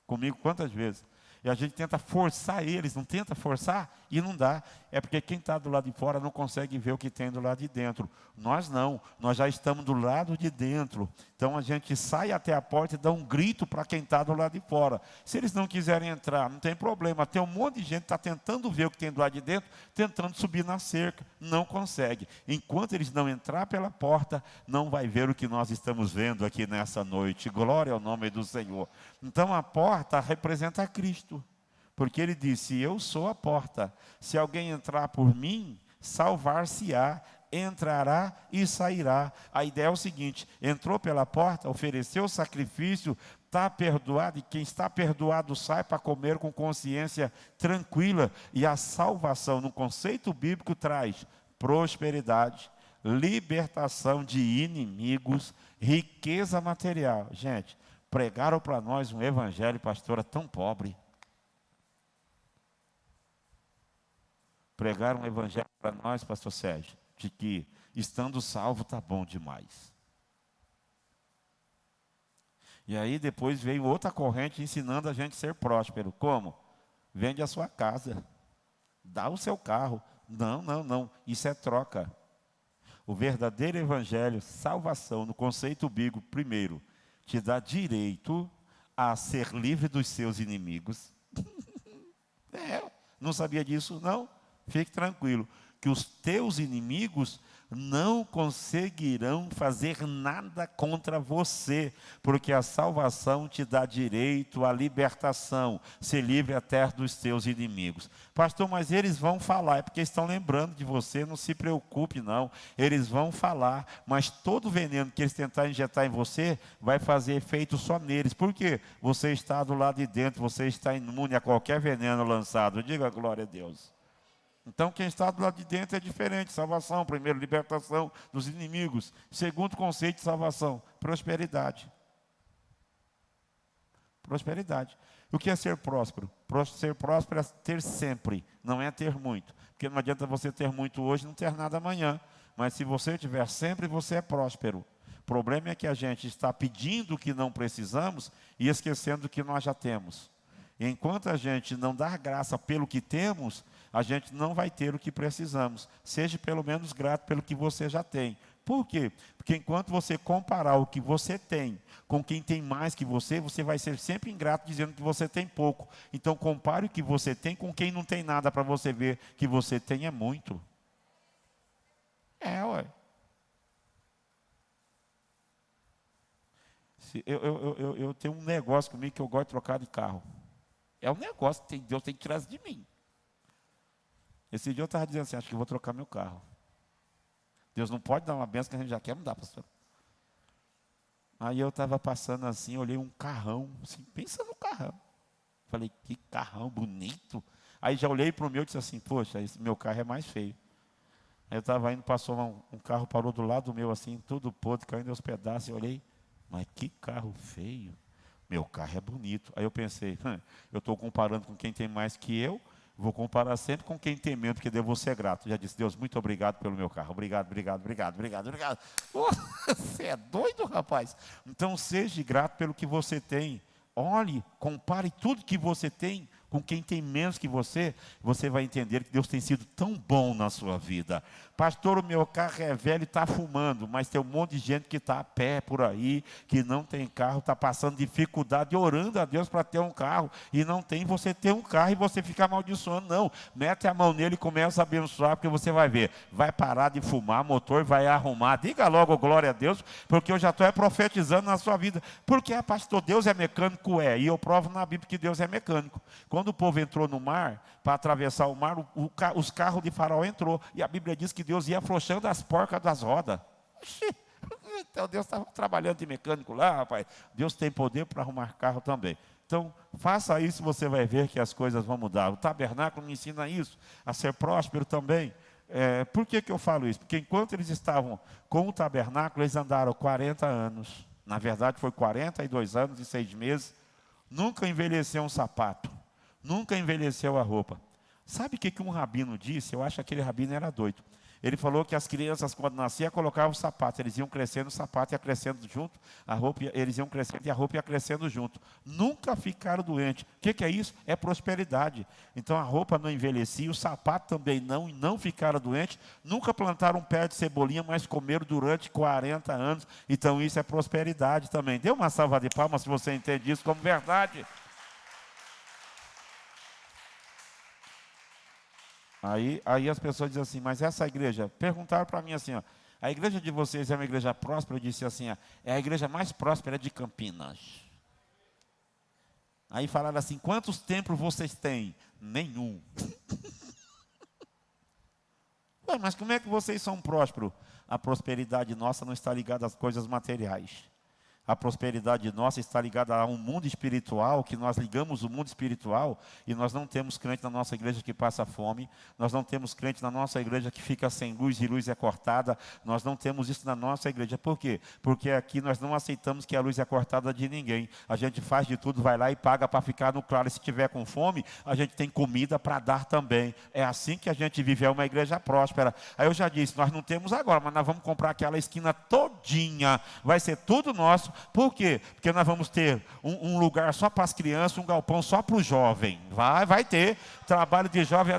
Comigo, quantas vezes? E a gente tenta forçar eles, não tenta forçar? E não dá. É porque quem está do lado de fora não consegue ver o que tem do lado de dentro. Nós não, nós já estamos do lado de dentro. Então a gente sai até a porta e dá um grito para quem está do lado de fora. Se eles não quiserem entrar, não tem problema. Tem um monte de gente que está tentando ver o que tem do lado de dentro, tentando subir na cerca. Não consegue. Enquanto eles não entrar pela porta, não vai ver o que nós estamos vendo aqui nessa noite. Glória ao nome do Senhor. Então a porta representa a Cristo. Porque ele disse: eu sou a porta. Se alguém entrar por mim, salvar-se-á, entrará e sairá. A ideia é o seguinte: entrou pela porta, ofereceu o sacrifício, está perdoado, e quem está perdoado sai para comer com consciência tranquila. E a salvação, no conceito bíblico, traz prosperidade, libertação de inimigos, riqueza material. Gente, pregaram para nós um evangelho, pastora, tão pobre. Pregaram um evangelho para nós, pastor Sérgio, de que estando salvo está bom demais. E aí depois veio outra corrente ensinando a gente a ser próspero. Como? Vende a sua casa, dá o seu carro. Não, isso é troca. O verdadeiro evangelho, salvação, no conceito bíblico, primeiro, te dá direito a ser livre dos seus inimigos. Não sabia disso, não? Fique tranquilo, que os teus inimigos não conseguirão fazer nada contra você, porque a salvação te dá direito à libertação, ser livre até dos teus inimigos. Pastor, mas eles vão falar, é porque estão lembrando de você, não se preocupe não, eles vão falar, mas todo veneno que eles tentarem injetar em você, vai fazer efeito só neles. Por quê? Você está do lado de dentro, você está imune a qualquer veneno lançado. Diga glória a Deus. Então, quem está do lado de dentro é diferente. Salvação, primeiro, libertação dos inimigos. Segundo conceito de salvação, prosperidade. Prosperidade. O que é ser próspero? Ser próspero é ter sempre, não é ter muito. Porque não adianta você ter muito hoje e não ter nada amanhã. Mas se você tiver sempre, você é próspero. O problema é que a gente está pedindo o que não precisamos e esquecendo o que nós já temos. E enquanto a gente não dar graça pelo que temos, a gente não vai ter o que precisamos. Seja pelo menos grato pelo que você já tem. Por quê? Porque enquanto você comparar o que você tem com quem tem mais que você vai ser sempre ingrato dizendo que você tem pouco. Então compare o que você tem com quem não tem nada para você ver que você tem é muito. Ué. Eu tenho um negócio comigo que eu gosto de trocar de carro. É um negócio que Deus tem que tirar isso de mim. Esse dia eu estava dizendo assim, acho que eu vou trocar meu carro. Deus não pode dar uma benção que a gente já quer mudar, pastor. Aí eu estava passando assim, olhei um carrão, assim, pensa no carrão. Falei, que carrão bonito. Aí já olhei para o meu e disse assim, poxa, esse meu carro é mais feio. Aí eu estava indo, passou um carro, parou do lado do meu assim, tudo podre, caindo aos pedaços. Eu olhei, mas que carro feio. Meu carro é bonito. Aí eu pensei, eu estou comparando com quem tem mais que eu, vou comparar sempre com quem tem menos, porque devo ser grato. Já disse, Deus, muito obrigado pelo meu carro. Obrigado. Você é doido, rapaz? Então seja grato pelo que você tem. Olhe, compare tudo que você tem com quem tem menos que você vai entender que Deus tem sido tão bom na sua vida. Pastor, o meu carro é velho e está fumando, mas tem um monte de gente que está a pé por aí, que não tem carro, está passando dificuldade, orando a Deus para ter um carro, e não tem, você ter um carro e você fica amaldiçoando, não. Mete a mão nele e começa a abençoar, porque você vai ver, vai parar de fumar, motor vai arrumar. Diga logo glória a Deus, porque eu já estou profetizando na sua vida. Porque, pastor, Deus é mecânico? E eu provo na Bíblia que Deus é mecânico. Quando o povo entrou no mar, para atravessar o mar, os carros de Faraó entrou. E a Bíblia diz que Deus ia afrouxando as porcas das rodas. Então Deus estava trabalhando de mecânico lá, rapaz. Deus tem poder para arrumar carro também. Então, faça isso, você vai ver que as coisas vão mudar. O tabernáculo me ensina isso, a ser próspero também. Por que eu falo isso? Porque enquanto eles estavam com o tabernáculo, eles andaram 40 anos. Na verdade, foi 42 anos e 6 meses. Nunca envelheceu um sapato. Nunca envelheceu a roupa. Sabe o que um rabino disse? Eu acho que aquele rabino era doido. Ele falou que as crianças, quando nasciam, colocavam o sapato. Eles iam crescendo, o sapato ia crescendo junto, eles iam crescendo e a roupa ia crescendo junto. Nunca ficaram doentes. O que é isso? É prosperidade. Então a roupa não envelhecia, o sapato também não, e não ficaram doentes. Nunca plantaram um pé de cebolinha, mas comeram durante 40 anos. Então isso é prosperidade também. Dê uma salva de palmas se você entende isso como verdade. Aí as pessoas dizem assim, mas essa igreja, perguntaram para mim assim, a igreja de vocês é uma igreja próspera? Eu disse assim, é a igreja mais próspera de Campinas. Aí falaram assim, quantos templos vocês têm? Nenhum. Ué, mas como é que vocês são prósperos? A prosperidade nossa não está ligada às coisas materiais. A prosperidade nossa está ligada a um mundo espiritual, que nós ligamos o mundo espiritual, e nós não temos crente na nossa igreja que passa fome, nós não temos crente na nossa igreja que fica sem luz e luz é cortada, nós não temos isso na nossa igreja. Por quê? Porque aqui nós não aceitamos que a luz é cortada de ninguém. A gente faz de tudo, vai lá e paga para ficar no claro. E se tiver com fome, a gente tem comida para dar também. É assim que a gente vive, é uma igreja próspera. Aí eu já disse, nós não temos agora, mas nós vamos comprar aquela esquina todinha, vai ser tudo nosso. Por quê? Porque nós vamos ter um lugar só para as crianças, um galpão só para o jovem. Vai ter trabalho de jovem.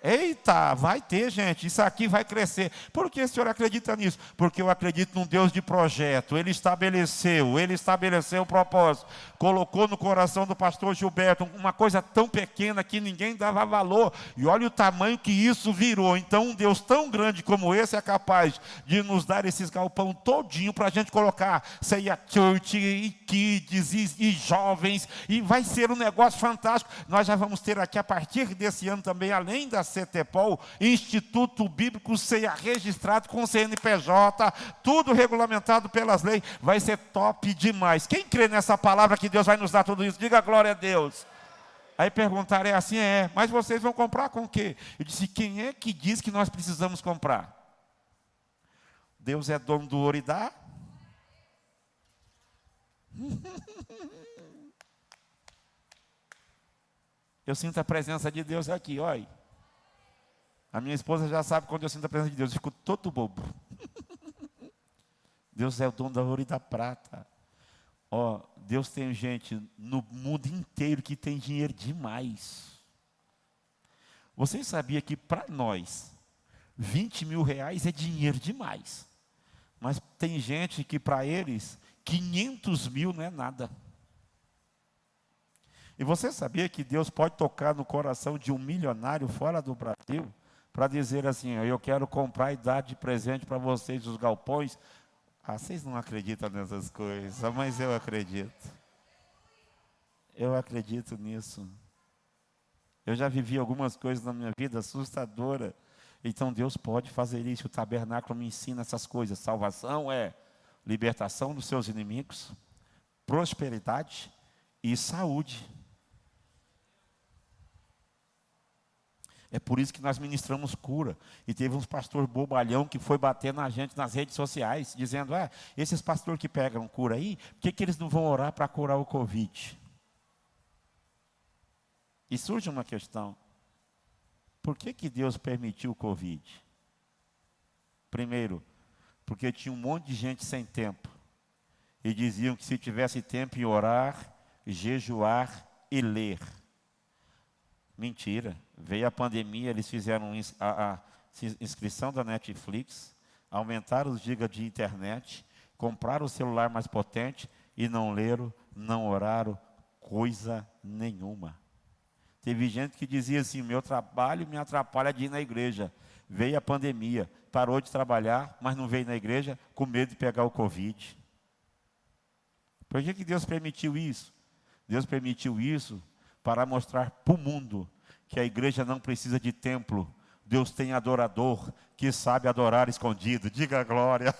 Eita, vai ter, gente, isso aqui vai crescer. Por que o senhor acredita nisso? Porque eu acredito num Deus de projeto. Ele estabeleceu o propósito. Colocou no coração do pastor Gilberto uma coisa tão pequena que ninguém dava valor. E olha o tamanho que isso virou. Então um Deus tão grande como esse é capaz de nos dar esses galpão todinho para a gente colocar Ceia Church e kids e jovens. E vai ser um negócio fantástico. Nós já vamos ter aqui a partir desse ano também, além da CETEPOL, Instituto Bíblico Ceia registrado com CNPJ, tudo regulamentado pelas leis. Vai ser top demais. Quem crê nessa palavra que Deus vai nos dar tudo isso? Diga glória a Deus. Aí perguntaram, é assim? É, mas vocês vão comprar com o quê? Eu disse, quem é que diz que nós precisamos comprar? Deus é dono do ouro e dá? Eu sinto a presença de Deus aqui, olha. A minha esposa já sabe quando eu sinto a presença de Deus, eu fico todo bobo. Deus é o dono da ouro e da prata. Ó, Deus tem gente no mundo inteiro que tem dinheiro demais. Vocês sabiam que para nós, 20 mil reais é dinheiro demais. Mas tem gente que para eles, 500 mil não é nada. E você sabia que Deus pode tocar no coração de um milionário fora do Brasil para dizer assim, eu quero comprar e dar de presente para vocês os galpões? Ah, vocês não acreditam nessas coisas, mas eu acredito. Eu acredito nisso. Eu já vivi algumas coisas na minha vida assustadoras. Então Deus pode fazer isso. O tabernáculo me ensina essas coisas. Salvação é libertação dos seus inimigos, prosperidade e saúde. É por isso que nós ministramos cura. E teve uns pastores bobalhão que foi bater na gente nas redes sociais, dizendo, esses pastores que pegam cura aí, por que eles não vão orar para curar o Covid? E surge uma questão, por que Deus permitiu o Covid? Primeiro, porque tinha um monte de gente sem tempo. E diziam que se tivesse tempo em orar, jejuar e ler. Mentira. Veio a pandemia, eles fizeram a inscrição da Netflix, aumentaram os gigas de internet, compraram o celular mais potente e não leram, não oraram coisa nenhuma. Teve gente que dizia assim, meu trabalho me atrapalha de ir na igreja. Veio a pandemia, parou de trabalhar, mas não veio na igreja com medo de pegar o Covid. Por que Deus permitiu isso? Deus permitiu isso para mostrar para o mundo que a igreja não precisa de templo. Deus tem adorador que sabe adorar escondido. Diga glória.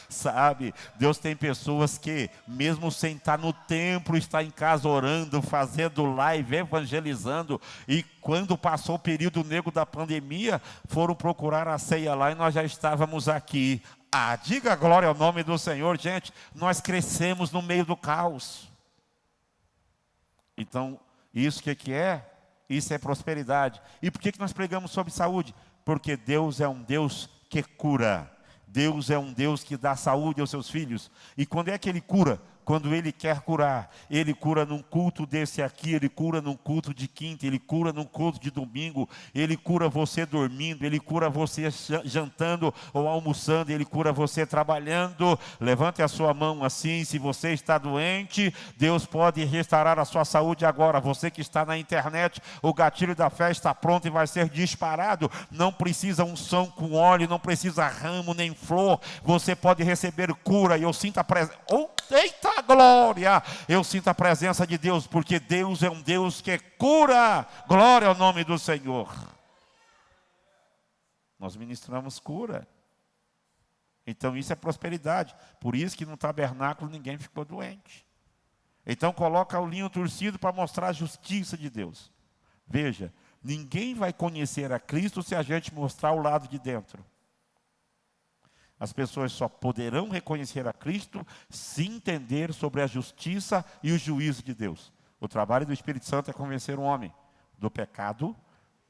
Sabe, Deus tem pessoas que, mesmo sem estar no templo, está em casa orando, fazendo live, evangelizando. E quando passou o período negro da pandemia, foram procurar a ceia lá e nós já estávamos aqui. Diga glória ao nome do Senhor, gente. Nós crescemos no meio do caos. Então, isso que é? Isso é prosperidade. E por que nós pregamos sobre saúde? Porque Deus é um Deus que cura. Deus é um Deus que dá saúde aos seus filhos. E quando é que Ele cura? Quando Ele quer curar. Ele cura num culto desse aqui, Ele cura num culto de quinta, Ele cura num culto de domingo, Ele cura você dormindo, Ele cura você jantando ou almoçando, Ele cura você trabalhando. Levante a sua mão assim, se você está doente, Deus pode restaurar a sua saúde agora. Você que está na internet, o gatilho da fé está pronto e vai ser disparado. Não precisa unção com óleo, não precisa ramo nem flor. Você pode receber cura. E eu sinto a presença. Eita glória! Eu sinto a presença de Deus, porque Deus é um Deus que cura. Glória ao nome do Senhor. Nós ministramos cura. Então isso é prosperidade. Por isso que no tabernáculo ninguém ficou doente. Então coloca o linho torcido para mostrar a justiça de Deus. Veja, ninguém vai conhecer a Cristo se a gente mostrar o lado de dentro. As pessoas só poderão reconhecer a Cristo se entender sobre a justiça e o juízo de Deus. O trabalho do Espírito Santo é convencer o homem do pecado,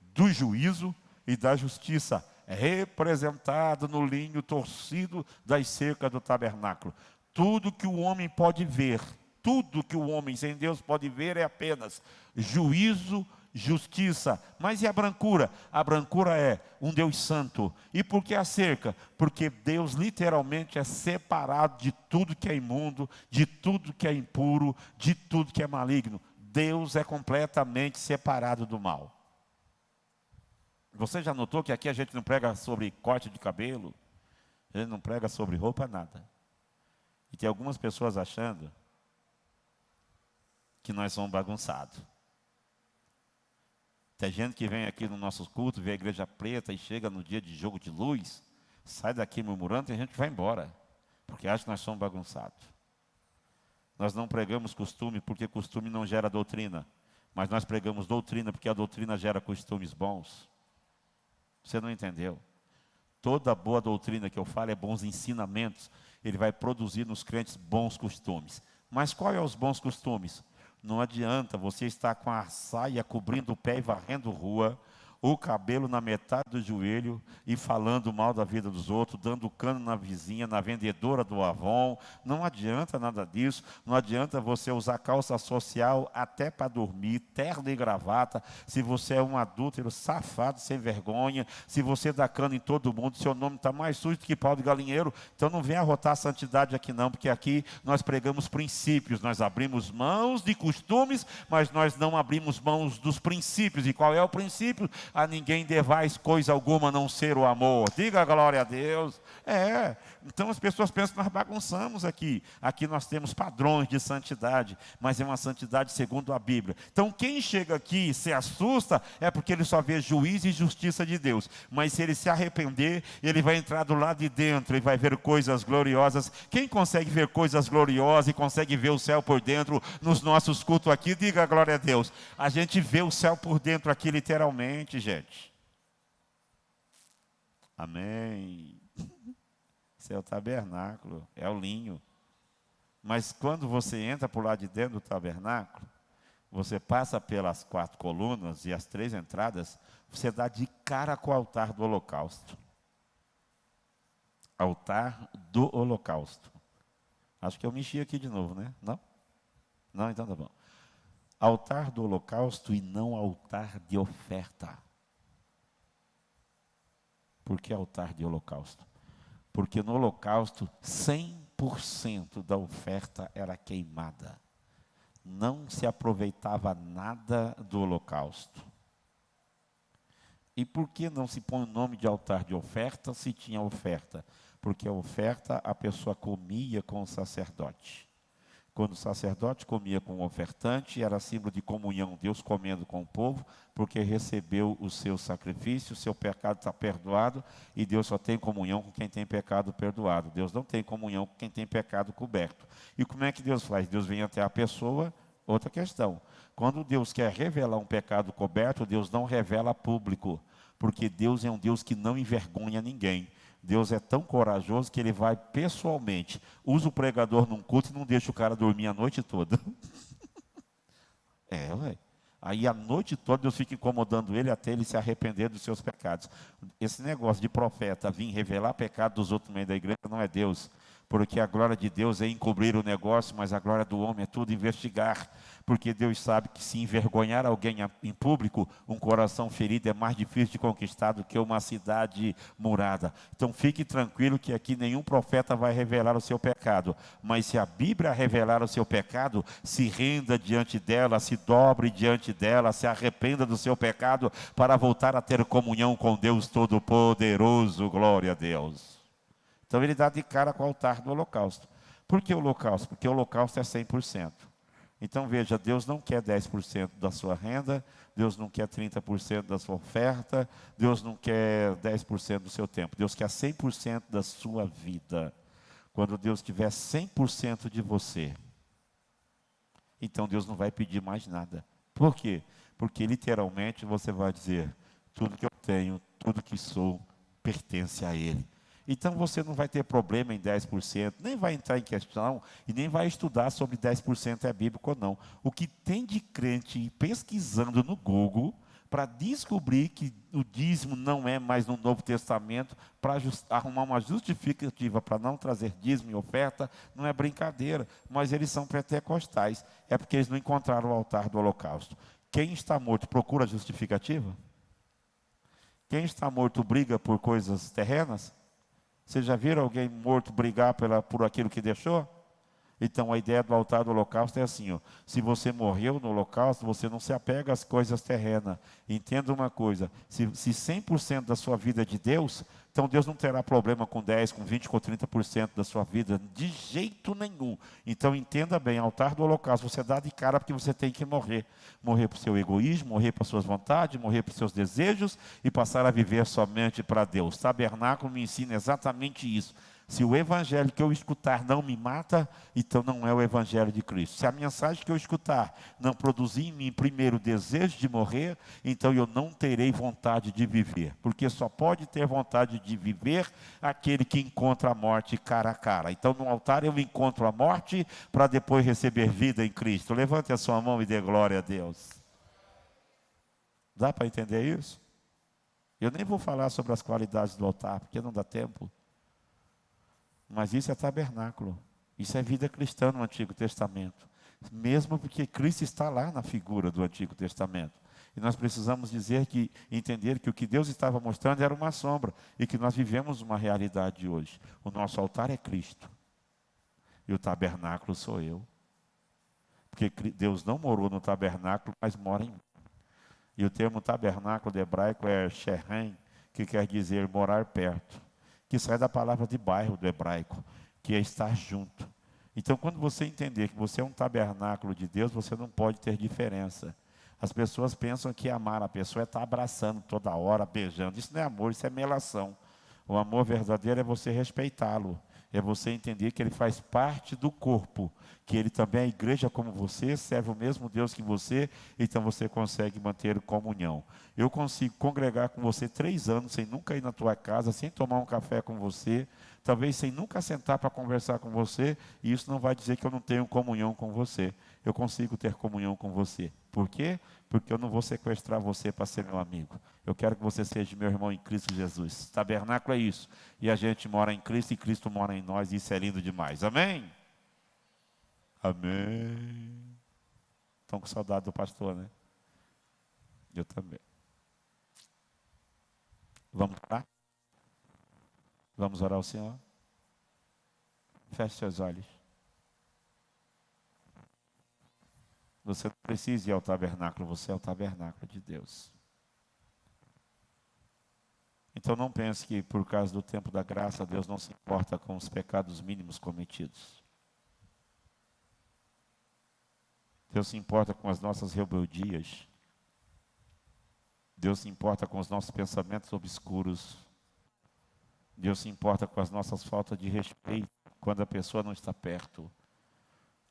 do juízo e da justiça, representado no linho torcido das cercas do tabernáculo. Tudo que o homem pode ver, tudo que o homem sem Deus pode ver é apenas juízo justiça. Mas e a brancura? A brancura é um Deus santo. E por que a cerca? Porque Deus literalmente é separado de tudo que é imundo, de tudo que é impuro, de tudo que é maligno. Deus é completamente separado do mal. Você já notou que aqui a gente não prega sobre corte de cabelo? A gente não prega sobre roupa, nada. E tem algumas pessoas achando que nós somos bagunçados. Tem gente que vem aqui no nosso culto, vê a igreja preta e chega no dia de jogo de luz, sai daqui murmurando, tem gente que vai embora, porque acha que nós somos bagunçados. Nós não pregamos costume, porque costume não gera doutrina, mas nós pregamos doutrina, porque a doutrina gera costumes bons. Você não entendeu? Toda boa doutrina que eu falo é bons ensinamentos, ele vai produzir nos crentes bons costumes. Mas qual é os bons costumes? Não adianta você estar com a saia cobrindo o pé e varrendo rua, o cabelo na metade do joelho e falando mal da vida dos outros, dando cano na vizinha, na vendedora do Avon. Não adianta nada disso. Não adianta você usar calça social até para dormir, terno e gravata, se você é um adúltero, safado, sem vergonha, se você dá cano em todo mundo, seu nome está mais sujo do que pau de galinheiro. Então não venha arrotar a santidade aqui não, porque aqui nós pregamos princípios, nós abrimos mãos de costumes, mas nós não abrimos mãos dos princípios. E qual é o princípio? A ninguém devais coisa alguma a não ser o amor. Diga glória a Deus. Então as pessoas pensam que nós bagunçamos aqui. Aqui nós temos padrões de santidade, mas é uma santidade segundo a Bíblia. Então quem chega aqui e se assusta é porque ele só vê juízo e justiça de Deus. Mas se ele se arrepender, ele vai entrar do lado de dentro e vai ver coisas gloriosas. Quem consegue ver coisas gloriosas e consegue ver o céu por dentro nos nossos cultos aqui, diga glória a Deus. A gente vê o céu por dentro aqui literalmente, gente. Amém. Esse é o tabernáculo, é o linho. Mas quando você entra por lá de dentro do tabernáculo, você passa pelas 4 colunas e as 3 entradas, você dá de cara com o altar do holocausto. Altar do holocausto. Acho que eu mexi aqui de novo, né? Não? Não, então tá bom. Altar do holocausto e não altar de oferta. Por que altar de holocausto? Porque no holocausto 100% da oferta era queimada. Não se aproveitava nada do holocausto. E por que não se põe o nome de altar de oferta se tinha oferta? Porque a oferta a pessoa comia com o sacerdote. Quando o sacerdote comia com o ofertante, era símbolo de comunhão, Deus comendo com o povo, porque recebeu o seu sacrifício, o seu pecado está perdoado, e Deus só tem comunhão com quem tem pecado perdoado. Deus não tem comunhão com quem tem pecado coberto. E como é que Deus faz? Deus vem até a pessoa, outra questão. Quando Deus quer revelar um pecado coberto, Deus não revela a público, porque Deus é um Deus que não envergonha ninguém. Deus é tão corajoso que ele vai pessoalmente, usa o pregador num culto e não deixa o cara dormir a noite toda. Ué. Aí a noite toda Deus fica incomodando ele até ele se arrepender dos seus pecados. Esse negócio de profeta vir revelar pecado dos outros no meio da igreja não é Deus. Porque a glória de Deus é encobrir o negócio, mas a glória do homem é tudo investigar. Porque Deus sabe que se envergonhar alguém em público, um coração ferido é mais difícil de conquistar do que uma cidade murada. Então fique tranquilo que aqui nenhum profeta vai revelar o seu pecado. Mas se a Bíblia revelar o seu pecado, se renda diante dela, se dobre diante dela, se arrependa do seu pecado para voltar a ter comunhão com Deus Todo-Poderoso. Glória a Deus. Então ele dá de cara com o altar do holocausto. Por que o holocausto? Porque o holocausto é 100%. Então veja, Deus não quer 10% da sua renda, Deus não quer 30% da sua oferta, Deus não quer 10% do seu tempo, Deus quer 100% da sua vida. Quando Deus tiver 100% de você, então Deus não vai pedir mais nada. Por quê? Porque literalmente você vai dizer, tudo que eu tenho, tudo que sou, pertence a Ele. Então você não vai ter problema em 10%, nem vai entrar em questão e nem vai estudar sobre 10% é bíblico ou não. O que tem de crente pesquisando no Google para descobrir que o dízimo não é mais no Novo Testamento, para arrumar uma justificativa para não trazer dízimo e oferta, não é brincadeira, mas eles são pentecostais, é porque eles não encontraram o altar do holocausto. Quem está morto procura justificativa? Quem está morto briga por coisas terrenas? Vocês já viram alguém morto brigar por aquilo que deixou? Então a ideia do altar do holocausto é assim, ó, se você morreu no holocausto, você não se apega às coisas terrenas. Entenda uma coisa, se 100% da sua vida é de Deus, então Deus não terá problema com 10, com 20, com 30% da sua vida, de jeito nenhum. Então entenda bem, altar do holocausto, você dá de cara porque você tem que morrer. Morrer para o seu egoísmo, morrer para as suas vontades, morrer para os seus desejos e passar a viver somente para Deus. Tabernáculo me ensina exatamente isso. Se o evangelho que eu escutar não me mata, então não é o evangelho de Cristo. Se a mensagem que eu escutar não produzir em mim primeiro o desejo de morrer, então eu não terei vontade de viver. Porque só pode ter vontade de viver aquele que encontra a morte cara a cara. Então no altar eu encontro a morte para depois receber vida em Cristo. Levante a sua mão e dê glória a Deus. Dá para entender isso? Eu nem vou falar sobre as qualidades do altar, porque não dá tempo. Mas isso é tabernáculo. Isso é vida cristã no Antigo Testamento. Mesmo porque Cristo está lá na figura do Antigo Testamento. E nós precisamos entender que o que Deus estava mostrando era uma sombra. E que nós vivemos uma realidade hoje. O nosso altar é Cristo. E o tabernáculo sou eu. Porque Deus não morou no tabernáculo, mas mora em mim. E o termo tabernáculo de hebraico é Shechem, que quer dizer morar perto. Que sai da palavra de bairro do hebraico, que é estar junto. Então, quando você entender que você é um tabernáculo de Deus, você não pode ter diferença. As pessoas pensam que amar a pessoa é estar abraçando toda hora, beijando. Isso não é amor, isso é melação. O amor verdadeiro é você respeitá-lo. É você entender que ele faz parte do corpo, que ele também é a igreja como você, serve o mesmo Deus que você, então você consegue manter comunhão. Eu consigo congregar com você 3 anos, sem nunca ir na tua casa, sem tomar um café com você, talvez sem nunca sentar para conversar com você, e isso não vai dizer que eu não tenho comunhão com você. Eu consigo ter comunhão com você. Por quê? Porque eu não vou sequestrar você para ser meu amigo. Eu quero que você seja meu irmão em Cristo Jesus. Tabernáculo é isso. E a gente mora em Cristo e Cristo mora em nós. E isso é lindo demais. Amém? Amém. Estão com saudade do pastor, né? Eu também. Vamos orar? Vamos orar ao Senhor? Feche seus olhos. Você não precisa ir ao tabernáculo, você é o tabernáculo de Deus. Então não pense que por causa do tempo da graça, Deus não se importa com os pecados mínimos cometidos. Deus se importa com as nossas rebeldias. Deus se importa com os nossos pensamentos obscuros. Deus se importa com as nossas faltas de respeito quando a pessoa não está perto.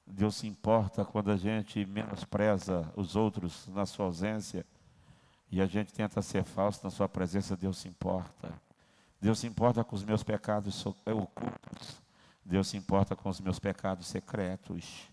Deus se importa quando a gente menospreza os outros na sua ausência e a gente tenta ser falso na sua presença. Deus se importa. Deus se importa com os meus pecados ocultos. Deus se importa com os meus pecados secretos.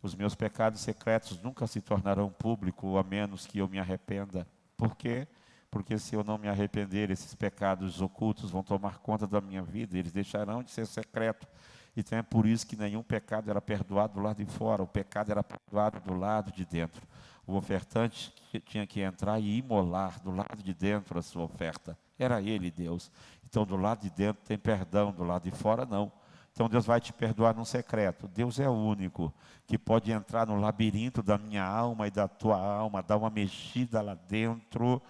Os meus pecados secretos nunca se tornarão públicos, a menos que eu me arrependa. Por quê? Porque se eu não me arrepender, esses pecados ocultos vão tomar conta da minha vida, eles deixarão de ser secretos. Então é por isso que nenhum pecado era perdoado do lado de fora, o pecado era perdoado do lado de dentro. O ofertante tinha que entrar e imolar do lado de dentro a sua oferta. Era ele, Deus. Então do lado de dentro tem perdão, do lado de fora não. Então Deus vai te perdoar no secreto. Deus é o único que pode entrar no labirinto da minha alma e da tua alma, dar uma mexida lá dentro.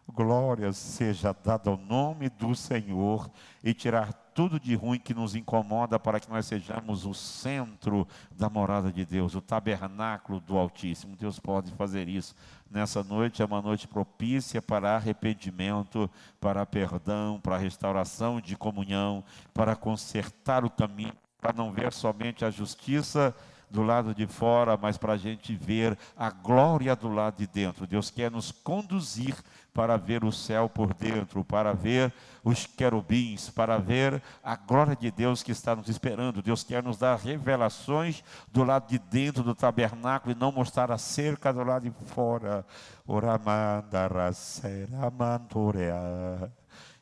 Glória seja dada ao nome do Senhor e tirar tudo de ruim que nos incomoda para que nós sejamos o centro da morada de Deus, o tabernáculo do Altíssimo. Deus pode fazer isso. Nessa noite é uma noite propícia para arrependimento, para perdão, para restauração de comunhão, para consertar o caminho, para não ver somente a justiça do lado de fora, mas para a gente ver a glória do lado de dentro. Deus quer nos conduzir para ver o céu por dentro, para ver os querubins, para ver a glória de Deus que está nos esperando. Deus quer nos dar revelações do lado de dentro do tabernáculo e não mostrar a cerca do lado de fora.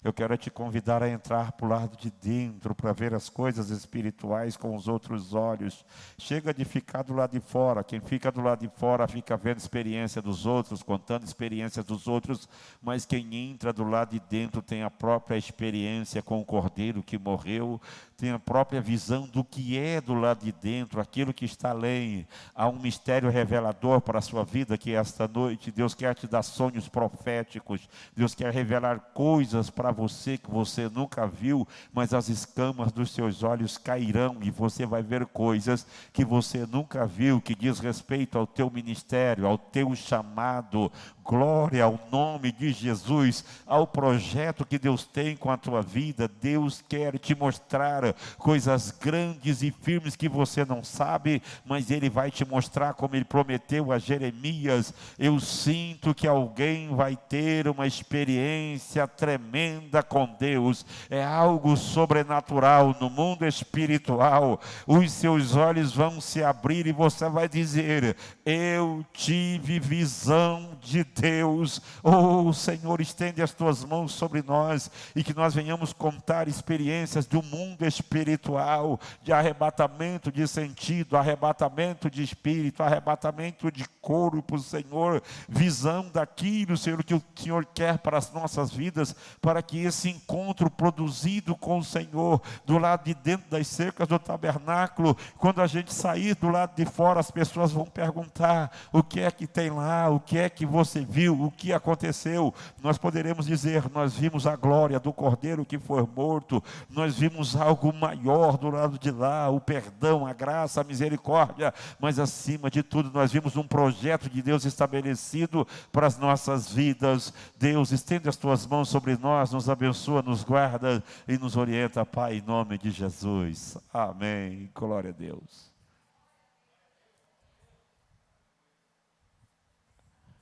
Eu quero te convidar a entrar para o lado de dentro, para ver as coisas espirituais com os outros olhos. Chega de ficar do lado de fora. Quem fica do lado de fora fica vendo experiência dos outros, contando experiências dos outros, mas quem entra do lado de dentro tem a própria experiência com o Cordeiro que morreu, tem a própria visão do que é do lado de dentro, aquilo que está além. Há um mistério revelador para a sua vida que esta noite Deus quer te dar sonhos proféticos, Deus quer revelar coisas para você que você nunca viu, mas as escamas dos seus olhos cairão e você vai ver coisas que você nunca viu, que diz respeito ao teu ministério, ao teu chamado. Glória ao nome de Jesus, ao projeto que Deus tem com a tua vida. Deus quer te mostrar coisas grandes e firmes que você não sabe, mas Ele vai te mostrar como Ele prometeu a Jeremias. Eu sinto que alguém vai ter uma experiência tremenda com Deus. É algo sobrenatural no mundo espiritual. Os seus olhos vão se abrir e você vai dizer: eu tive visão de Deus. Oh, Senhor, estende as tuas mãos sobre nós e que nós venhamos contar experiências do mundo espiritual, de arrebatamento de sentido, arrebatamento de espírito, arrebatamento de corpo, Senhor, visão daquilo, Senhor, que o Senhor quer para as nossas vidas, para que esse encontro produzido com o Senhor, do lado de dentro das cercas do tabernáculo, quando a gente sair do lado de fora, as pessoas vão perguntar: o que é que tem lá, o que é que você viu, o que aconteceu? Nós poderemos dizer: nós vimos a glória do Cordeiro que foi morto, nós vimos algo maior do lado de lá, o perdão, a graça, a misericórdia, mas acima de tudo nós vimos um projeto de Deus estabelecido para as nossas vidas. Deus, estende as tuas mãos sobre nós, nos abençoa, nos guarda e nos orienta, Pai, em nome de Jesus. Amém. Glória a Deus.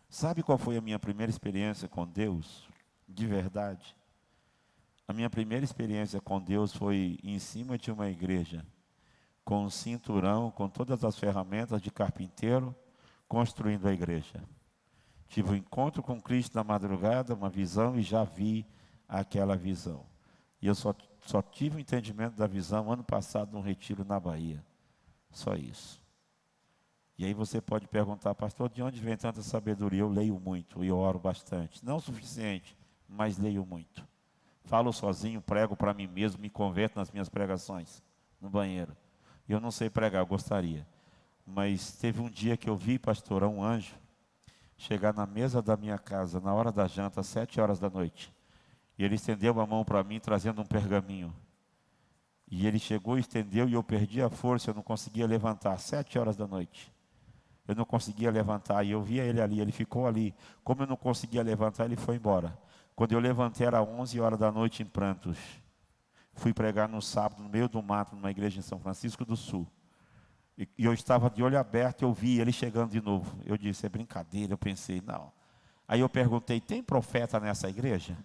Sabe qual foi a minha primeira experiência com Deus? De verdade. A minha primeira experiência com Deus foi em cima de uma igreja, com um cinturão, com todas as ferramentas de carpinteiro, construindo a igreja. Tive um encontro com Cristo na madrugada, uma visão, e já vi aquela visão. E eu só tive o entendimento da visão ano passado, num retiro na Bahia. Só isso. E aí você pode perguntar: pastor, de onde vem tanta sabedoria? Eu leio muito e eu oro bastante. Não o suficiente, mas leio muito. Falo sozinho, prego para mim mesmo, me converto nas minhas pregações, no banheiro. Eu não sei pregar, eu gostaria. Mas teve um dia que eu vi, pastor, um anjo chegar na mesa da minha casa, na hora da janta, às 7 horas da noite. E ele estendeu a mão para mim, trazendo um pergaminho. E ele chegou, estendeu, e eu perdi a força, eu não conseguia levantar, 7 horas da noite. Eu não conseguia levantar, e eu via ele ali, ele ficou ali. Como eu não conseguia levantar, ele foi embora. Quando eu levantei, era 11 horas da noite, em prantos. Fui pregar no sábado, no meio do mato, numa igreja em São Francisco do Sul. E eu estava de olho aberto, eu vi ele chegando de novo. Eu disse: é brincadeira. Eu pensei: não. Aí eu perguntei: tem profeta nessa igreja?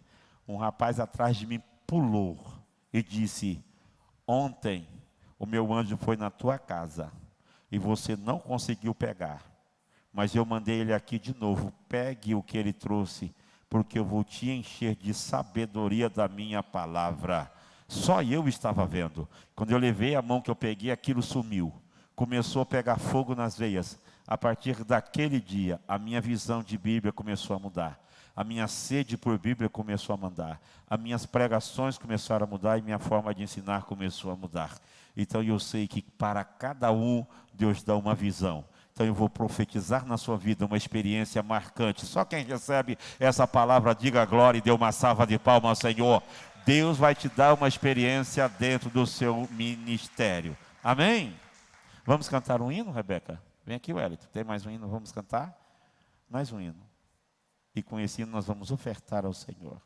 Um rapaz atrás de mim pulou e disse: ontem o meu anjo foi na tua casa e você não conseguiu pegar, mas eu mandei ele aqui de novo. Pegue o que ele trouxe, porque eu vou te encher de sabedoria da minha palavra. Só eu estava vendo. Quando eu levei a mão que eu peguei, aquilo sumiu. Começou a pegar fogo nas veias. A partir daquele dia, a minha visão de Bíblia começou a mudar. A minha sede por Bíblia começou a mudar. As minhas pregações começaram a mudar e minha forma de ensinar começou a mudar. Então eu sei que para cada um, Deus dá uma visão. Então eu vou profetizar na sua vida uma experiência marcante. Só quem recebe essa palavra, diga glória e dê uma salva de palmas ao Senhor. Deus vai te dar uma experiência dentro do seu ministério. Amém? Vamos cantar um hino, Rebeca? Vem aqui, Wellington. Tem mais um hino? Vamos cantar? Mais um hino. E com esse hino nós vamos ofertar ao Senhor.